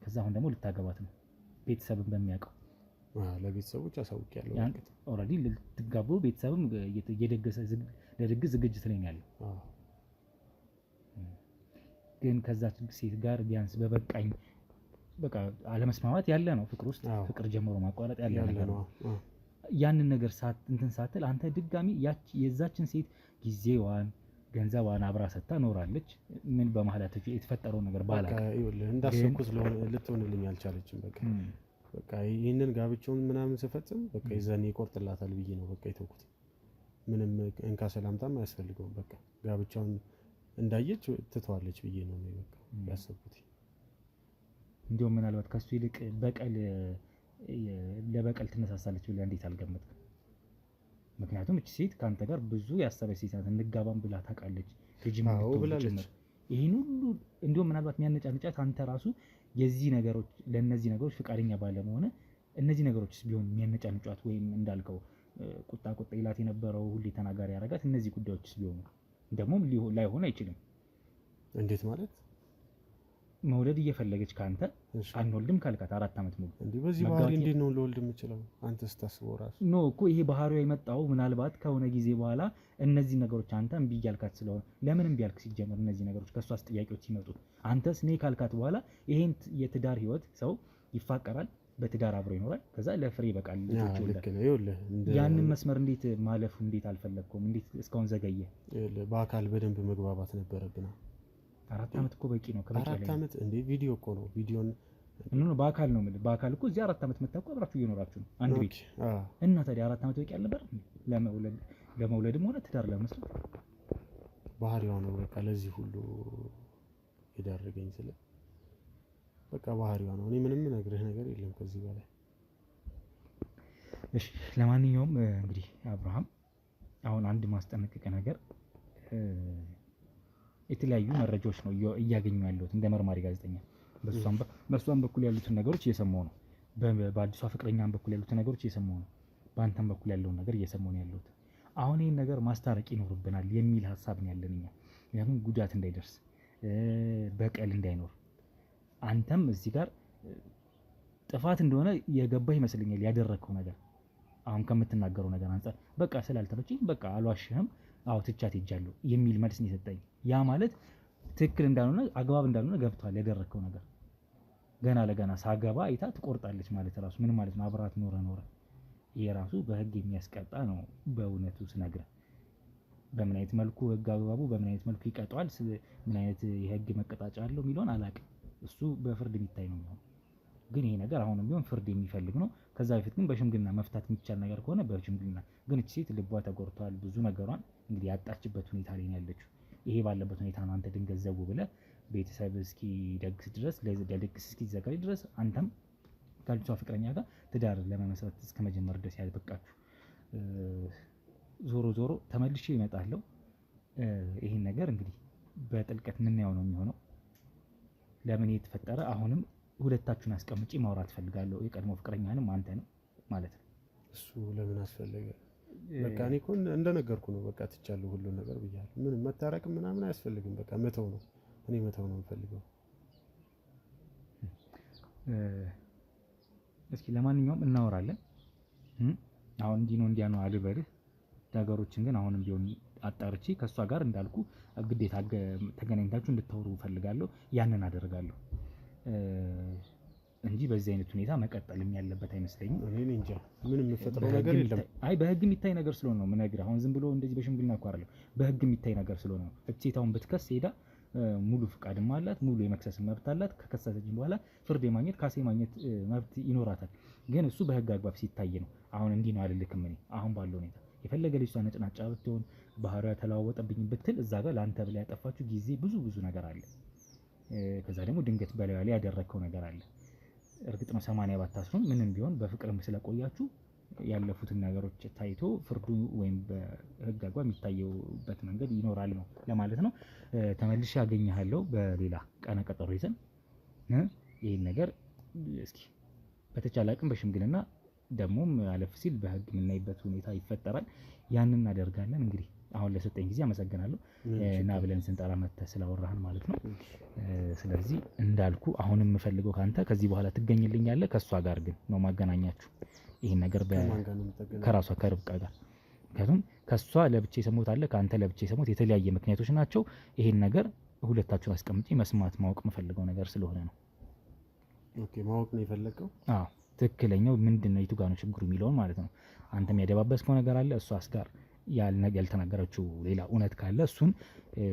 ከዛ አሁን ደግሞ ልታገባት ነው። ቤተሰብን በሚያውቀው ለቤተሰቦች አሳውቂያለሁ። ኦልሬዲ ልትጋቡ ቤተሰብም እየደገሰ ለድግስ ዝግጅት ላይ ያለው። ግን ከዛች ሴት ጋር ቢያንስ በበቃኝ በቃ አለመስማማት ያለ ነው። ፍቅር ውስጥ ፍቅር ጀምሮ ማቋረጥ ያለ ነገር ነው። ያንን ነገር ሳትል አንተ ድጋሚ የዛችን ሴት ጊዜዋን ገንዘቧን አብራ ሰጥታ ኖራለች። ምን በመሀላችሁ የተፈጠረው ነገር ባላቅ እንዳሰብኩት ልትሆንልኝ አልቻለችም። በቃ ይህንን ጋብቻውን ምናምን ስፈጽም በቃ የዛኔ ይቆርጥላታል ብዬ ነው በቃ የተውኩት። ምንም እንካ ሰላምታም አያስፈልገውም። በቃ ጋብቻውን እንዳየች ትተዋለች ብዬ ነው በቃ ያሰብኩት። እንዲያውም ምናልባት ከሱ ይልቅ ለበቀል ትነሳሳለች ብለህ እንዴት አልገመትክም? ምክንያቱም እቺ ሴት ካንተ ጋር ብዙ ያሰበች ሴት ናት። እንጋባም ብላ ታውቃለች። ልጅም ብላለች። ይሄን ሁሉ እንዲያውም ምናልባት የሚያነጫንጫት አንተ ራሱ የዚህ ነገሮች ለነዚህ ነገሮች ፍቃደኛ ባለመሆነ እነዚህ ነገሮችስ ቢሆን የሚያነጫንጫት ወይም እንዳልከው ቁጣ ይላት የነበረው ሁሌ ተናጋሪ ያደረጋት እነዚህ ጉዳዮችስ ቢሆኑ ደግሞ ላይሆን አይችልም። እንዴት ማለት? መውለድ እየፈለገች ካንተ አንወልድም ካልካት 4 ዓመት ሙሉ እንዴ በዚህ ባህሪ እንዴት ነው ልወልድ የምችለው? አንተ ስታስበው ራሱ ኖ እኮ ይሄ ባህሪው የመጣው ምናልባት ከሆነ ጊዜ በኋላ እነዚህ ነገሮች አንተ እምቢ እያልካት ስለሆነ ለምን እምቢ አልክ? ሲጀምር እነዚህ ነገሮች ከሷስ ጥያቄዎች ሲመጡ አንተስ ነይ ካልካት በኋላ ይሄን የትዳር ህይወት ሰው ይፋቀራል፣ በትዳር አብሮ ይኖራል፣ ከዛ ለፍሬ ይበቃል፣ ልጆች ይወልዳል። ያንን መስመር እንዴት ማለፉ እንዴት አልፈለግከውም? እንዴት እስካሁን ዘገየ? በአካል በደንብ መግባባት ነበረብና 4 ዓመት እኮ በቂ ነው። ከበቂ 4 ዓመት እንዴ ቪዲዮ እኮ ነው። ቪዲዮን በአካል ነው የምልህ። በአካል እኮ እዚህ 4 ዓመት መታወቅ አብራችሁ እየኖራችሁ ነው አንድ ቤት እና ታዲያ 4 ዓመት በቂ አልነበር ለመውለድም ሆነ ትዳር ለመስራት? ባህሪዋ ነው በቃ ለዚህ ሁሉ የዳረገኝ ስለ በቃ ባህሪዋ ነው። እኔ ምንም ነግርህ ነገር የለም ከዚህ በላይ። እሺ ለማንኛውም እንግዲህ አብርሃም አሁን አንድ ማስጠነቀቅ ነገር የተለያዩ መረጃዎች ነው እያገኙ ያለሁት እንደ መርማሪ ጋዜጠኛ። በሷም በኩል ያሉትን ነገሮች እየሰማሁ ነው። በአዲሷ ፍቅረኛም በኩል ያሉትን ነገሮች እየሰማሁ ነው። በአንተም በኩል ያለውን ነገር እየሰማሁ ነው ያለሁት። አሁን ይህን ነገር ማስታረቅ ይኖርብናል የሚል ሀሳብ ነው ያለን እኛ። ምክንያቱም ጉዳት እንዳይደርስ በቀል እንዳይኖር አንተም እዚህ ጋር ጥፋት እንደሆነ የገባህ ይመስለኛል ያደረግከው ነገር። አሁን ከምትናገረው ነገር አንፃር በቃ ስላልተመቸኝ በቃ አልዋሽህም፣ አዎ ትቻት ሄጃለሁ የሚል መልስ ነው የሰጠኝ። ያ ማለት ትክክል እንዳልሆነ አግባብ እንዳልሆነ ገብቷል ያደረግከው ነገር። ገና ለገና ሳገባ አይታ ትቆርጣለች ማለት ራሱ ምን ማለት ነው? አብራት ኖረ ይሄ ራሱ በህግ የሚያስቀጣ ነው። በእውነቱ ስነግርህ በምን አይነት መልኩ ህግ አግባቡ በምን አይነት መልኩ ይቀጣዋል፣ ምን አይነት የህግ መቀጣጫ አለው የሚለውን አላውቅም። እሱ በፍርድ የሚታይ ነው የሚሆነው። ግን ይሄ ነገር አሁንም ቢሆን ፍርድ የሚፈልግ ነው። ከዛ በፊት ግን በሽምግልና መፍታት የሚቻል ነገር ከሆነ በሽምግልና። ግን እቺ ሴት ልቧ ተጎድቷል። ብዙ ነገሯን እንግዲህ ያጣችበት ሁኔታ ላይ ነው ያለችው። ይሄ ባለበት ሁኔታ ነው አንተ ድንገት ዘው ብለህ ቤተሰብ እስኪ ደግስ ድረስ ለድግስ እስኪ ዘጋጅ ድረስ አንተም ከልጅቷ ፍቅረኛ ጋር ትዳር ለመመስረት እስከ መጀመር ድረስ ያልበቃችሁ። ዞሮ ዞሮ ተመልሼ እመጣለሁ። ይሄን ነገር እንግዲህ በጥልቀት የምናየው ነው የሚሆነው። ለምን የተፈጠረ አሁንም ሁለታችሁን አስቀምጬ ማውራት ፈልጋለሁ። የቀድሞ ፍቅረኛንም አንተ ነው ማለት ነው። እሱ ለምን አስፈለገ? በቃ እኔ እኮ እንደነገርኩ ነው። በቃ ትቻለሁ ሁሉ ነገር ብያለሁ። ምንም መታረቅ ምናምን አያስፈልግም። በቃ መተው ነው። እኔ መተው ነው የምፈልገው። እስኪ ለማንኛውም እናወራለን። አሁን እንዲህ ነው እንዲያ ነው አልበልህ። ነገሮችን ግን አሁንም ቢሆን አጣርቼ ከሷ ጋር እንዳልኩ ግዴታ ተገናኝታችሁ እንድታወሩ ፈልጋለሁ። ያንን አደርጋለሁ እንጂ በዚህ አይነት ሁኔታ መቀጠልም ያለበት አይመስለኝም። እኔ እንጃ ምንም የምፈጥረው ነገር የለም። አይ በህግ የሚታይ ነገር ስለሆነ ነው የምነግርህ። አሁን ዝም ብሎ እንደዚህ በሽምግልና እኮ አይደለም፣ በህግ የሚታይ ነገር ስለሆነ ነው። እቺታውን ብትከስ ሄዳ ሙሉ ፍቃድም አላት፣ ሙሉ የመክሰስ መብት አላት። ከከሰሰች በኋላ ፍርድ የማግኘት ካሴ ማግኘት መብት ይኖራታል። ግን እሱ በህግ አግባብ ሲታይ ነው። አሁን እንዲህ ነው አልልክም። እኔ አሁን ባለው ሁኔታ የፈለገ ልጅቷ ነጭናጫ ብትሆን ባህሪዋ ተለዋወጠብኝ ብትል እዛ ጋር ለአንተ ብላ ያጠፋችሁ ጊዜ ብዙ ነገር አለ። ከዛ ደግሞ ድንገት በላዩ ላይ ያደረግከው ነገር አለ። እርግጥ ነው 80 ባታስሩም ምንም ቢሆን በፍቅርም ስለቆያችሁ ያለፉትን ነገሮች ታይቶ ፍርዱ ወይም በህግ አግባብ የሚታየውበት መንገድ ይኖራል ነው ለማለት ነው። ተመልሼ አገኘሃለሁ በሌላ ቀነ ቀጠሮ ይዘን ይህን ነገር እስኪ በተቻለ አቅም በሽምግልና ደግሞም አለፍ ሲል በህግ የምናይበት ሁኔታ ይፈጠራል። ያንን እናደርጋለን። እንግዲህ አሁን ለሰጠኝ ጊዜ አመሰግናለሁ እና ብለን ስንጠራ መጥተህ ስላወራህን ማለት ነው። ስለዚህ እንዳልኩ አሁንም የምፈልገው ካንተ ከዚህ በኋላ ትገኝልኛለህ። ከሷ ጋር ግን ነው ማገናኛችሁ ይሄን ነገር ከራሷ ከርብቃ ጋር። ምክንያቱም ከሷ ለብቻ የሰሙት አለ፣ ከአንተ ለብቻ የሰሙት የተለያየ ምክንያቶች ናቸው። ይሄን ነገር ሁለታችሁን አስቀምጬ መስማት ማወቅ የምፈልገው ነገር ስለሆነ ነው። ኦኬ ማወቅ ነው የፈለገው? አዎ ትክክለኛው ምንድነው የቱ ጋር ነው ችግሩ የሚለውን ማለት ነው። አንተም ያደባበስከው ነገር አለ፣ እሷስ ጋር ያልተናገረችው ሌላ እውነት ካለ እሱን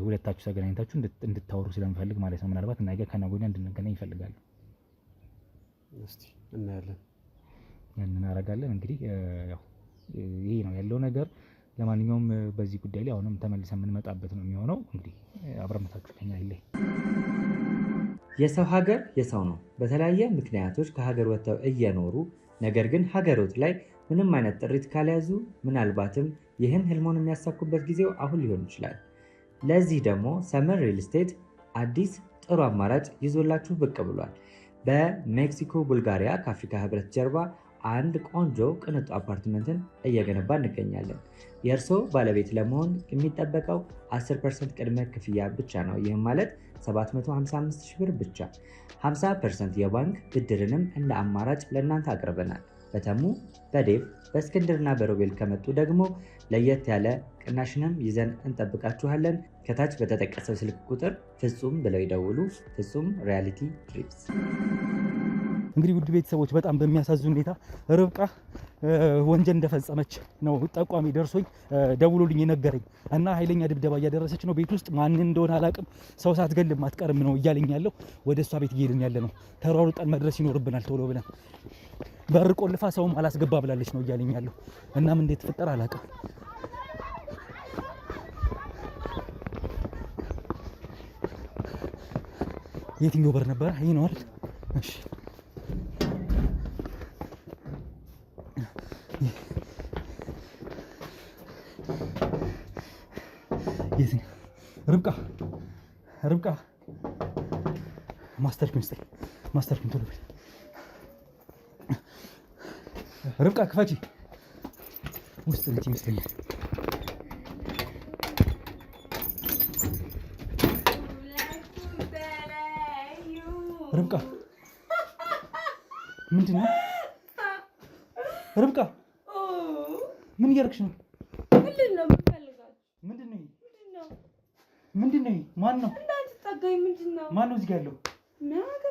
ሁለታችሁ ተገናኝታችሁ እንድታወሩ ስለምፈልግ ማለት ነው። ምናልባት ነገ ከነገ ወዲያ እንድንገናኝ ይፈልጋሉ። እስቲ እናያለን፣ እናደርጋለን። እንግዲህ ያው ይሄ ነው ያለው ነገር። ለማንኛውም በዚህ ጉዳይ ላይ አሁንም ተመልሰን የምንመጣበት ነው የሚሆነው። እንግዲህ አብረመታችሁ ከኛ ይለይ። የሰው ሀገር የሰው ነው። በተለያየ ምክንያቶች ከሀገር ወጥተው እየኖሩ ነገር ግን ሀገሮት ላይ ምንም አይነት ጥሪት ካልያዙ ምናልባትም ይህን ህልሞን የሚያሳኩበት ጊዜው አሁን ሊሆን ይችላል። ለዚህ ደግሞ ሰመር ሪል ስቴት አዲስ ጥሩ አማራጭ ይዞላችሁ ብቅ ብሏል። በሜክሲኮ ቡልጋሪያ ከአፍሪካ ህብረት ጀርባ አንድ ቆንጆ ቅንጡ አፓርትመንትን እየገነባ እንገኛለን። የእርስዎ ባለቤት ለመሆን የሚጠበቀው 10% ቅድመ ክፍያ ብቻ ነው። ይህም ማለት 755,000 ብር ብቻ። 50% የባንክ ብድርንም እንደ አማራጭ ለእናንተ አቅርበናል። በተሙ በዴቭ በእስክንድርና በሮቤል ከመጡ ደግሞ ለየት ያለ ቅናሽንም ይዘን እንጠብቃችኋለን። ከታች በተጠቀሰው ስልክ ቁጥር ፍጹም ብለው ይደውሉ። ፍጹም ሪያሊቲ ትሪፕስ። እንግዲህ ውድ ቤተሰቦች በጣም በሚያሳዝን ሁኔታ ርብቃ ወንጀል እንደፈጸመች ነው ጠቋሚ ደርሶኝ ደውሎልኝ የነገረኝ እና ኃይለኛ ድብደባ እያደረሰች ነው። ቤት ውስጥ ማን እንደሆነ አላውቅም። ሰው ሳትገልም አትቀርም ነው እያለኝ ያለው። ወደ እሷ ቤት እየሄድን ያለ ነው። ተሯሩጠን መድረስ ይኖርብናል ቶሎ ብለን። በር ቆልፋ ሰውም አላስገባ ብላለች ነው እያለኝ ያለው። እናም እንዴት ተፈጠረ አላውቅም። የትኛው በር ነበር? ይሄ ነው አይደል? እሺ ርብቃ ማስተርኪን ስጠኝ። ማስተርኪን ቶሎ በል ርብቃ ክፈቺ። ውስጥ ነች ይመስለኛል። ርብቃ ምንድን ነው? ርብቃ ምን እያደረግሽ ነው? ምንድን ነው? ማን ነው? እንዳትጠጋኝ። ምንድን ነው? ማን ነው እዚህ ጋር ያለው?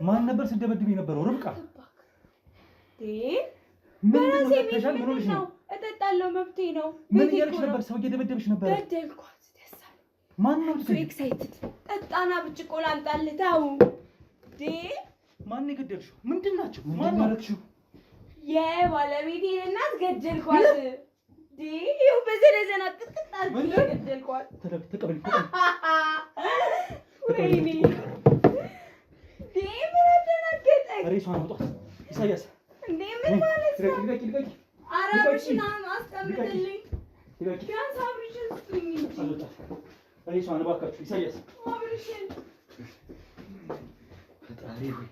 ማን ነበር ስደበድብ የነበረው? ርብቃ በራሴ ቤት ምንድን ነው? እጠጣለሁ፣ መብቴ ነው። ምን እያደረግሽ ነበር? ሰው እየደበደብሽ ነበር። በደልኳት። ደስ አለ። ማን ነው? ኤክሳይትድ ጠጣና ብጭቆ ላምጣልህ። ተው። ማን የገደልሽው? ምንድን ናቸው? ማን ነው? የባለቤቴን እናት ገደልኳት። ይኸው በዘነዘና ቅጥቅጥ አድርጌ ገደልኳት። ተቀበል። ወይኔ ምን አደናገጠኝ። ሬሷን አውጣ ኢሳያስ። ምን ማለት ነው? አረብሽን አስቀምጥልኝ። ቢያንስ አብርሽን ስጡኝ እንጂ። ሬሷን እባካችሁ ኢሳያስ። አብርሽን ፈጣሪ ሆይ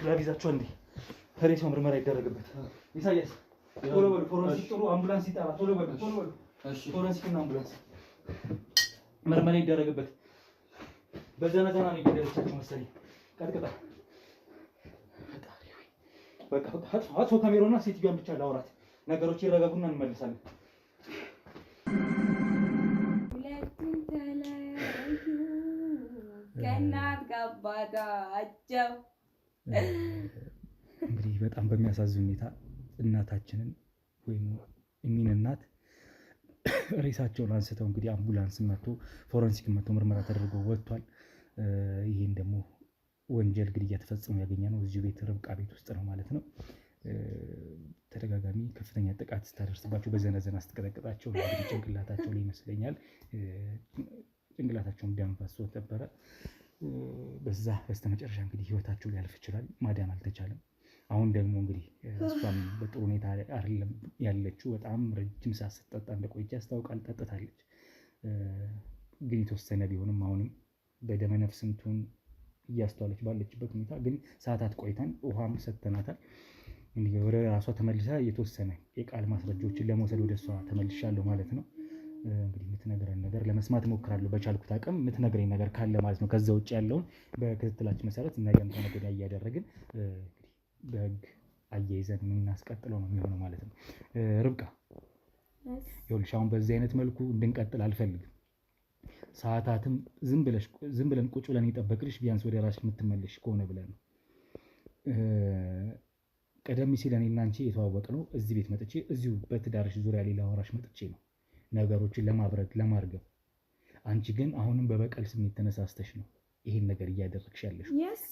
ግላብ ይዛችሁ እንዴ ሬሳው ምርመራ ይደረግበት። ኢሳያስ ቶሎ በሉ። ፎረንሲክ ጥሩ አምቡላንስ ይጠራ። ቶሎ በሉ። እሺ ፎረንሲክ እና አምቡላንስ ምርመራ ይደረግበት። በዘነዘና ነው የገደለቻቸው መሰለኝ። ቀጥቅጣ በቃ አቶ ካሜሮና ሴትዮዋን ብቻ ላውራት። ነገሮች ይረጋጉና እንመልሳለን። ሁለቱም ተለያዩ ከእናት ከአባታቸው። እንግዲህ በጣም በሚያሳዝን ሁኔታ እናታችንን ወይም እሚን እናት ሬሳቸውን አንስተው እንግዲህ አምቡላንስ መጥቶ ፎረንሲክ መጥቶ ምርመራ ተደርጎ ወጥቷል። ይሄን ደግሞ ወንጀል ግድያ ተፈጽሞ ያገኘ ነው እዚሁ ቤት ርብቃ ቤት ውስጥ ነው ማለት ነው። ተደጋጋሚ ከፍተኛ ጥቃት ስታደርስባቸው በዘነዘና ስትቀጠቅጣቸው እንግዲህ ጭንቅላታቸው ላይ ይመስለኛል ጭንቅላታቸውን ደም ፈሶት ነበረ። በዛ በስተመጨረሻ እንግዲህ ህይወታቸው ሊያልፍ ይችላል። ማዳን አልተቻለም። አሁን ደግሞ እንግዲህ እሷም በጥሩ ሁኔታ አይደለም ያለችው። በጣም ረጅም ሰዓት ስትጠጣ እንደቆየች ያስታውቃል። ጠጥታለች፣ ግን የተወሰነ ቢሆንም አሁንም በደመ ነፍስም ትሁን እያስተዋለች ባለችበት ሁኔታ ግን ሰዓታት ቆይተን ውሃም ሰጥተናታል። እንግዲህ ወደ ራሷ ተመልሳ የተወሰነ የቃል ማስረጃዎችን ለመውሰድ ወደ እሷ ተመልሻለሁ ማለት ነው። እንግዲህ የምትነግረን ነገር ለመስማት እሞክራለሁ በቻልኩት አቅም የምትነግረኝ ነገር ካለ ማለት ነው። ከዛ ውጭ ያለውን በክትትላችን መሰረት ነገም ከነገ ወዲያ እያደረግን በህግ አያይዘን የምናስቀጥለው ነው የሚሆነው ማለት ነው። ርብቃ ይኸውልሽ አሁን በዚህ አይነት መልኩ እንድንቀጥል አልፈልግም። ሰዓታትም ዝም ብለን ቁጭ ብለን የጠበቅልሽ ቢያንስ ወደ ራስሽ የምትመለሽ ከሆነ ብለን ነው። ቀደም ሲል እኔና አንቺ የተዋወቅነው እዚህ ቤት መጥቼ እዚሁ በትዳርሽ ዙሪያ ሌላ አወራሽ መጥቼ ነው ነገሮችን ለማብረድ ለማርገብ። አንቺ ግን አሁንም በበቀል ስሜት ተነሳስተሽ ነው ይሄን ነገር እያደረግሽ ያለሽ።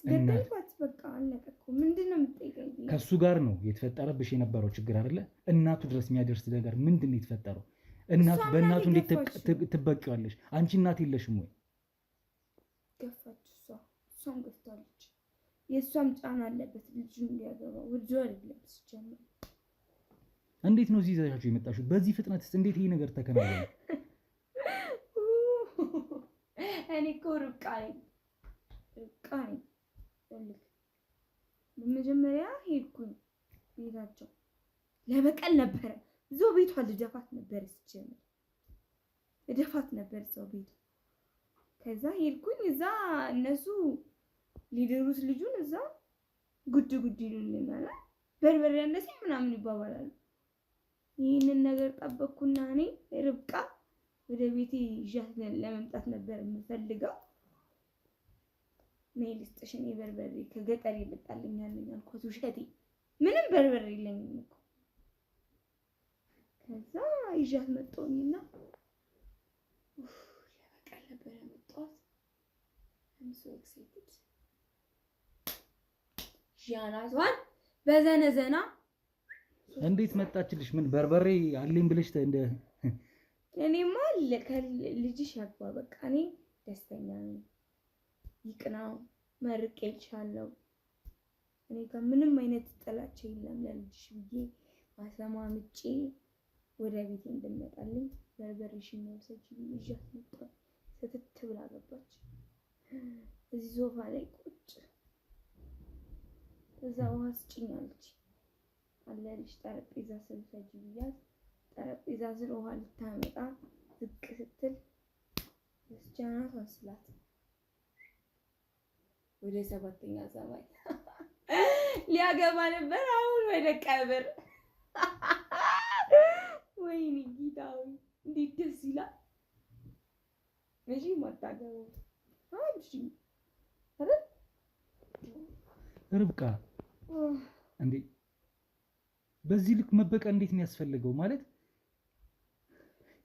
ገደልኳት በቃ አለቀ እኮ። ምንድን ነው የምትጠይቀኝ? ከእሱ ጋር ነው የተፈጠረብሽ የነበረው ችግር አይደለ? እናቱ ድረስ የሚያደርስ ነገር ምንድን ነው የተፈጠረው? በእናቱ እንዴት ትበቂዋለሽ? አንቺ እናት የለሽም ወይ? ገፋች። እሷም ገፍታለች። የእሷም ጫና አለበት ልጁን እንዲያገባ። ውርጆ አይደለም ሲጀምር። እንዴት ነው እዚህ ይዘሻቸው የመጣሽው? በዚህ ፍጥነትስ እንዴት ይሄ ነገር ተከናወነ? እኔ እኮ ርብቃ ነኝ። በመጀመሪያ ሄድኩኝ ቤታቸው ለበቀል ነበረ። እዛው ቤቷ ልደፋት ነበር ሲጀምር ልደፋት ነበር እዛው ቤቷ። ከዛ ሄድኩኝ እዛ እነሱ ሊደሩት ልጁን እዛ ጉድ ይሉልኛል። በርበሬ ያነሰ ምናምን ይባባላሉ። ይህንን ነገር ጠበቅኩና እኔ ርብቃ ወደ ቤቴ ይዣት ለመምጣት ነበር የምፈልገው። ነይ ልስጥሽ እኔ በርበሬ ከገጠር ይመጣልኛል አልኳት። ውሸቴ ምንም በርበሬ የለኝም እኮ። ከዛ ይዣት መጣሁኝና ለበቀል ነበር ያመጣሁት። I'm so excited። ዣናቷን በዘነዘና እንዴት መጣችልሽ? ምን በርበሬ አለኝ ብለሽ እንደ እኔማ ልጅሽ ያግባ በቃ እኔ ደስተኛ ነኝ። ይቅናው መርቄልሻለሁ። እኔ ጋር ምንም አይነት ጥላቻ የለም። ለልጅሽ ብዬ ማሰማምጬ ወደ ቤቴ እንደመጣልኝ በርበሬሽን መውሰጂ ይዣት መጣሁ። ስትት ብላ ገባች። እዚህ ሶፋ ላይ ቁጭ እዛ ውሃ ስጭኝ አለች። አለልሽ ጠረጴዛ ስር ሰጂ ብያት ጠረጴዛ ስር ውሃ ልታመጣ ዝቅ ስትል እስጃናት ወስላት ወደ 7ኛ ሰማይ ሊያገባ ነበር። አሁን ወደ ቀብር። ወይኔ ጌታዬ እንዴት ደስ ይላል። እሺ ማታገባው አንቺ አይደል ርብቃ? እንዴ በዚህ ልክ መበቀል እንዴት ነው ያስፈልገው? ማለት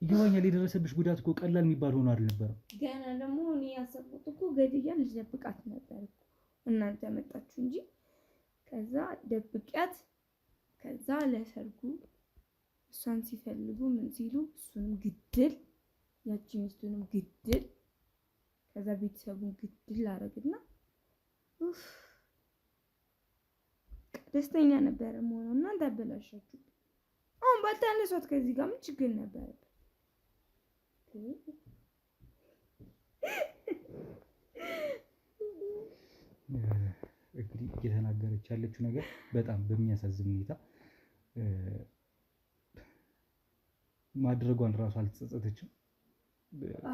ይገባኛል። የደረሰብሽ ጉዳት እኮ ቀላል የሚባል ሆኖ አልነበረም። ገና ደግሞ እኔ ያሰብኩት እኮ ገድያ ልደብቃት ነበር እኮ እናንተ መጣችሁ እንጂ። ከዛ ደብቂያት፣ ከዛ ለሰርጉ እሷን ሲፈልጉ ምን ሲሉ እሱንም ግድል፣ ያቺ ሚስቱንም ግድል፣ ከዛ ቤተሰቡን ግድል አረግና ደስተኛ ነበረ መሆኑ። እናንተ አበላሻችሁ። አሁን ባታነሷት ከዚህ ጋር ምን ችግር ነበረ? እንግዲህ እየተናገረች ያለችው ነገር በጣም በሚያሳዝን ሁኔታ ማድረጓን ራሱ አልተጸጸተችም።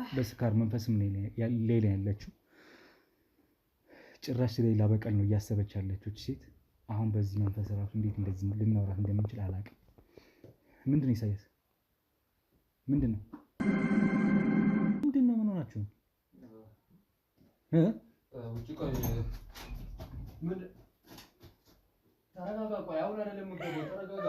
በስካር መንፈስም ሌላ ያለችው ጭራሽ ሌላ በቀል ነው እያሰበች ያለችው ሴት። አሁን በዚህ መንፈስ ራሱ እንዴት እንደዚህ ልናወራት እንደምንችል አላውቅም። ምንድን ነው ኢሳያስ? ምንድን ነው ምን ሆናችሁ? ውጭ ቆይ ምን ተረጋጋ። ቆይ አሁን አይደለም የምትገባው፣ ተረጋጋ።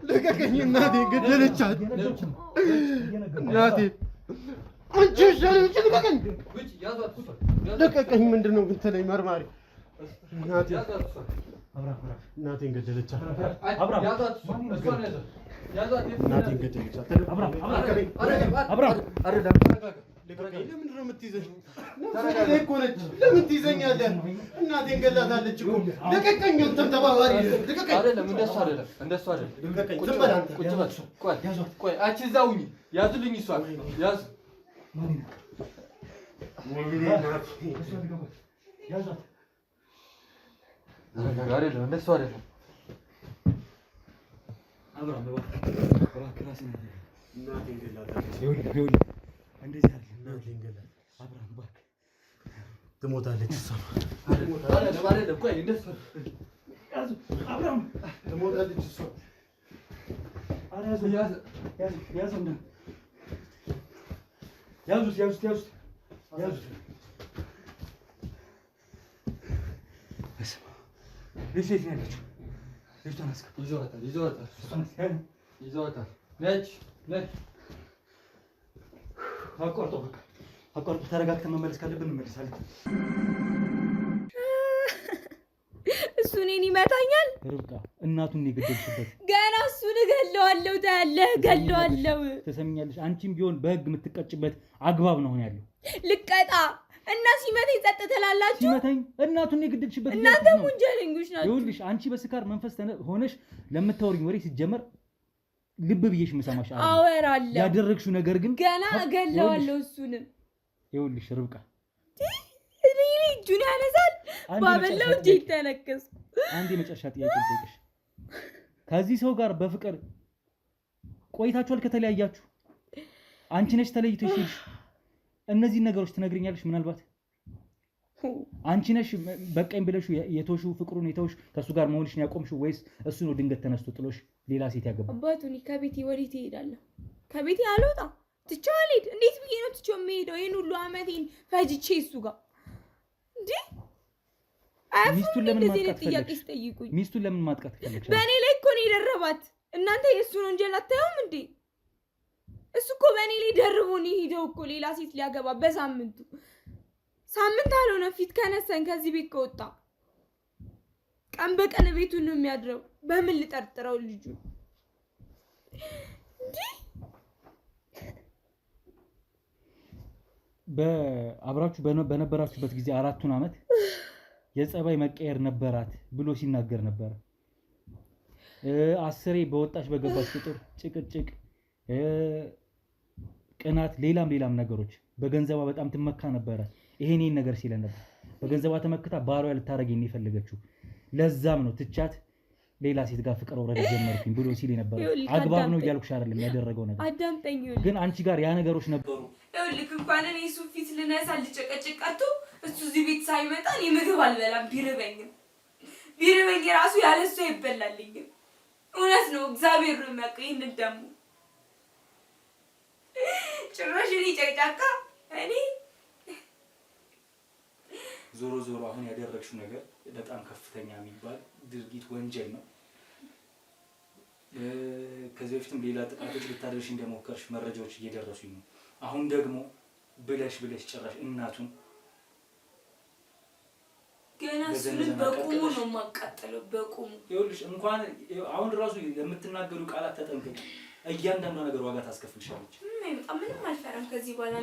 ልቀቀኝ! እናቴ ገደለቻት። እናቴ አንቺ ሻለች። ልቀቀኝ! ምንድን ነው ብትለኝ መርማሪ እናቴን ገደለቻት። እናቴን ገደለቻት። ለምንድን ነው የምትይዘኝ? እኮ ነች። ለምን ትይዘኛለህ? እናቴን ገላታለች እኮ። ልቀቀኝ! አንተም ተባባሪ ልቀቀኝ! አይደለም እንደሱ አይደለም፣ እንደሱ አይደለም። ልቀቀኝ! ቁጭ በል አንተ። ቁጭ በል። ቆይ ቆይ፣ አንቺ እዛው ሁኚ። ያዙልኝ፣ እሷ ያዙ። አይደለም እንደሱ አይደለም። አብራም እናቴን ገላታለች። እንደዚህ አይደለም። እናቴን ገላታለች። አብራም እባክህ ትሞታለች። እሷ አይደለም። ቆይ እንደሱ ያዙ። አብራም ትሞታለች። እሷ ያዙት። ሴት ነው ያለችው። ልጅቷን አስገባ። ይዘዋታል። ነች። አቋርጦ ተረጋግተን መመለስ ካለብን እንመለሳለን። እሱ እኔን ይመታኛል። ርብቃ እናቱን የገደልሽበት ገና እሱን እገለዋለሁ። ታያለህ፣ እገለዋለሁ። ትሰሚኛለሽ? አንቺም ቢሆን በህግ የምትቀጭበት አግባብ ነው ያለው። ልቀጣ እና ሲመታኝ ጸጥ ትላላችሁ? ሲመታኝ እናቱን የገደልሽበት እናንተም ወንጀለኞች ናችሁ። ይኸውልሽ አንቺ በስካር መንፈስ ሆነሽ ለምታወሪኝ ወሬ ሲጀመር ልብ ብዬሽ የምሰማሽ አወራለሁ። ያደረግሽው ነገር ግን ገና እገለዋለሁ እሱንም። ይኸውልሽ ርብቃ እኔ እጁን ያነሳል ባበላው እጄ ይተነከስ። አንድ የመጨረሻ ጥያቄ ልጠይቅሽ። ከዚህ ሰው ጋር በፍቅር ቆይታችኋል? ከተለያያችሁ አንቺ ነሽ ተለይቶሽ ይልሽ እነዚህን ነገሮች ትነግሪኛለሽ? ምናልባት አንቺ ነሽ በቀኝ ብለሽ የተውሽው ፍቅሩን የተውሽ ከእሱ ጋር መሆንሽን ያቆምሽው ወይስ እሱ ነው ድንገት ተነስቶ ጥሎሽ ሌላ ሴት ያገባ? አባቱኒ ከቤቴ ወዴት እሄዳለሁ? ከቤቴ አልወጣም። ትቼው አልሄድ። እንዴት ብዬ ነው ትቼው የምሄደው? ይሄን ሁሉ አመቴን ፈጅቼ እሱ ጋር እንዴ? ሚስቱን ለምን ማጥቃት ፈለግሽ? ጠይቁኝ። ሚስቱን ለምን ማጥቃት ፈለግሽ? በእኔ ላይ እኮ ነው የደረባት። እናንተ የእሱን ወንጀል አታዩም እንዴ? እሱ እኮ በእኔ ላይ ደርቦ ነው ሄደው እኮ ሌላ ሴት ሊያገባ በሳምንቱ። ሳምንት አልሆነ ፊት ከነሰን ከዚህ ቤት ከወጣ ቀን በቀን ቤቱን ነው የሚያድረው። በምን ልጠርጥረው ልጁ እንዴ? በአብራችሁ በነበራችሁበት ጊዜ 4 አመት የጸባይ መቀየር ነበራት ብሎ ሲናገር ነበር። 10 በወጣች በገባች ቁጥር ጭቅጭቅ፣ ቅናት፣ ሌላም ነገሮች። በገንዘቧ በጣም ትመካ ነበረ። ይሄን ነገር ሲለ ነበር። በገንዘቧ ተመክታ ባሏ ልታረገኝ ነው የፈለገችው። ለዛም ነው ትቻት ሌላ ሴት ጋር ፍቅር ወረድ ጀመርኩኝ ብሎ ሲል ነበር። አግባብ ነው እያልኩሽ አይደለም ያደረገው ነገር። አዳምጠኝ። ግን አንቺ ጋር ያ ነገሮች ነበሩ። ይኸውልህ እንኳን እኔ እሱ ፊት ልነሳ ልጨቀጭቃቱ እሱ እዚህ ቤት ሳይመጣ እኔ ምግብ አልበላም። ቢርበኝ ራሱ ያለሱ አይበላልኝም። እውነት ነው፣ እግዚአብሔር ነው የሚያውቀው። ይሄንን ደግሞ ጭራሽ እኔ ጨቅጫቃ እኔ ዞሮ አሁን ያደረግሽው ነገር በጣም ከፍተኛ የሚባል ድርጊት ወንጀል ነው። ከዚህ በፊትም ሌላ ጥቃቶች ልታደርሽ እንደሞከርሽ መረጃዎች እየደረሱኝ ነው። አሁን ደግሞ ብለሽ ጭራሽ እናቱን ገና እሱን በቁሙ ነው የማቃጠለው። በቁሙ ይኸውልሽ እንኳን አሁን ራሱ የምትናገሩ ቃላት ተጠንቀቂ። እያንዳንዱ ነገር ዋጋ ታስከፍልሻለች። ምንም አልፈራም ከዚህ በኋላ።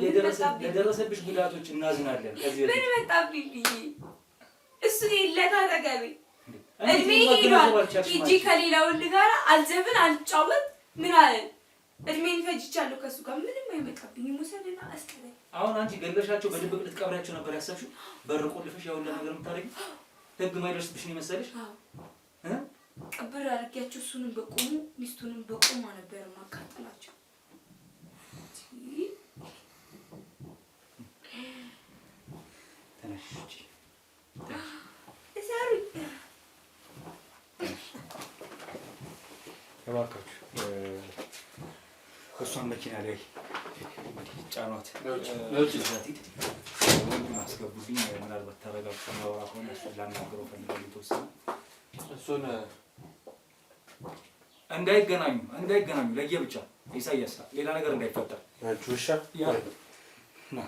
ለደረሰብሽ ጉዳቶች እናዝናለን። ከዚህ ምን መጣብኝ ብዬ እሱ የለት አጠገቤ እድሜ ሄዷል። ሂጂ ከሌላ ወንድ ጋር አልዘብን አልጫወት ምን አለ እድሜን ፈጅቻለሁ ከሱ ጋር ምንም አይመጣብኝ። ሙሰልና አስከለ አሁን አንቺ ገለሻቸው በድብቅ ልትቀብሪያቸው ነበር ያሰብሽው? በር ቆልፈሽ ያው ነገር የምታደርጊው ህግ ማይደርስብሽ ነው መሰለሽ? ቀብር አድርጊያቸው እሱንም በቆሙ ሚስቱንም በቆሙ ነበር ማቃጠላቸው። ተነሽ እዛሩ እባካችሁ እሷን መኪና ላይ ጫኗት። ወንድም አስገቡልኝ። ምናልባት ተረጋግጦ ማውራ ከሆነ እሱን ላናግረው ፈልጋለሁ። የተወሰነ እሱን እንዳይገናኙ ለየብቻ ኢሳያስ፣ ሌላ ነገር እንዳይፈጠር። አንቺ ውሻ ና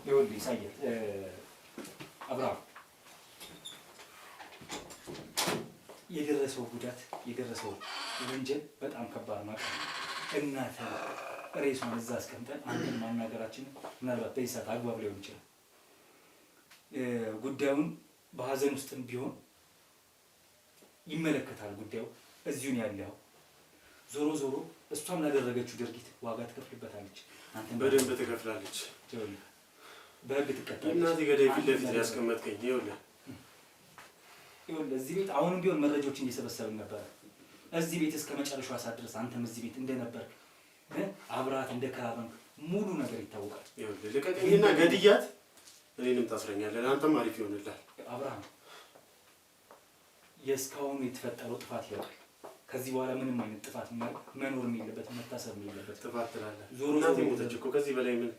ይኸውልህ ኢሳያስ፣ አብርሃም የደረሰው ጉዳት የደረሰው ወንጀል በጣም ከባድ ነው። እናት ሬሷን እዛ አስቀምጠን አንተን ማናገራችን ምናልባት በዚህ ሰዓት አግባብ ሊሆን ይችላል። ጉዳዩን በሀዘን ውስጥም ቢሆን ይመለከታል። ጉዳዩ እዚሁን ያለው ዞሮ ዞሮ እሷም ላደረገችው ድርጊት ዋጋ ትከፍልበታለች። አንተም በደንብ ትከፍላለች። በህግ ትቀጣለች። እናቴ ገዳይ ፊት ለፊት ያስቀመጥከኝ ይኸውልህ እዚህ ቤት አሁንም ቢሆን መረጃዎችን እየሰበሰብን ነበረ። እዚህ ቤት እስከ መጨረሻው ሰዓት ድረስ አንተም እዚህ ቤት እንደነበርክ አብራት እንደከራረምክ ሙሉ ነገር ይታወቃል። ይኸውልህ ልቀቀኝና ገድያት እኔንም ታስረኛለህ። አንተም አሪፍ ይሆንልሃል። አብርሃም የእስካሁኑ የተፈጠረው ጥፋት ይበቃል። ከዚህ በኋላ ምንም አይነት ጥፋት መኖር የለበት፣ መታሰብ የለበት። ጥፋት ትላለህ? ዞሮ እናቴ ሞተች እኮ ከዚህ በላይ ምን?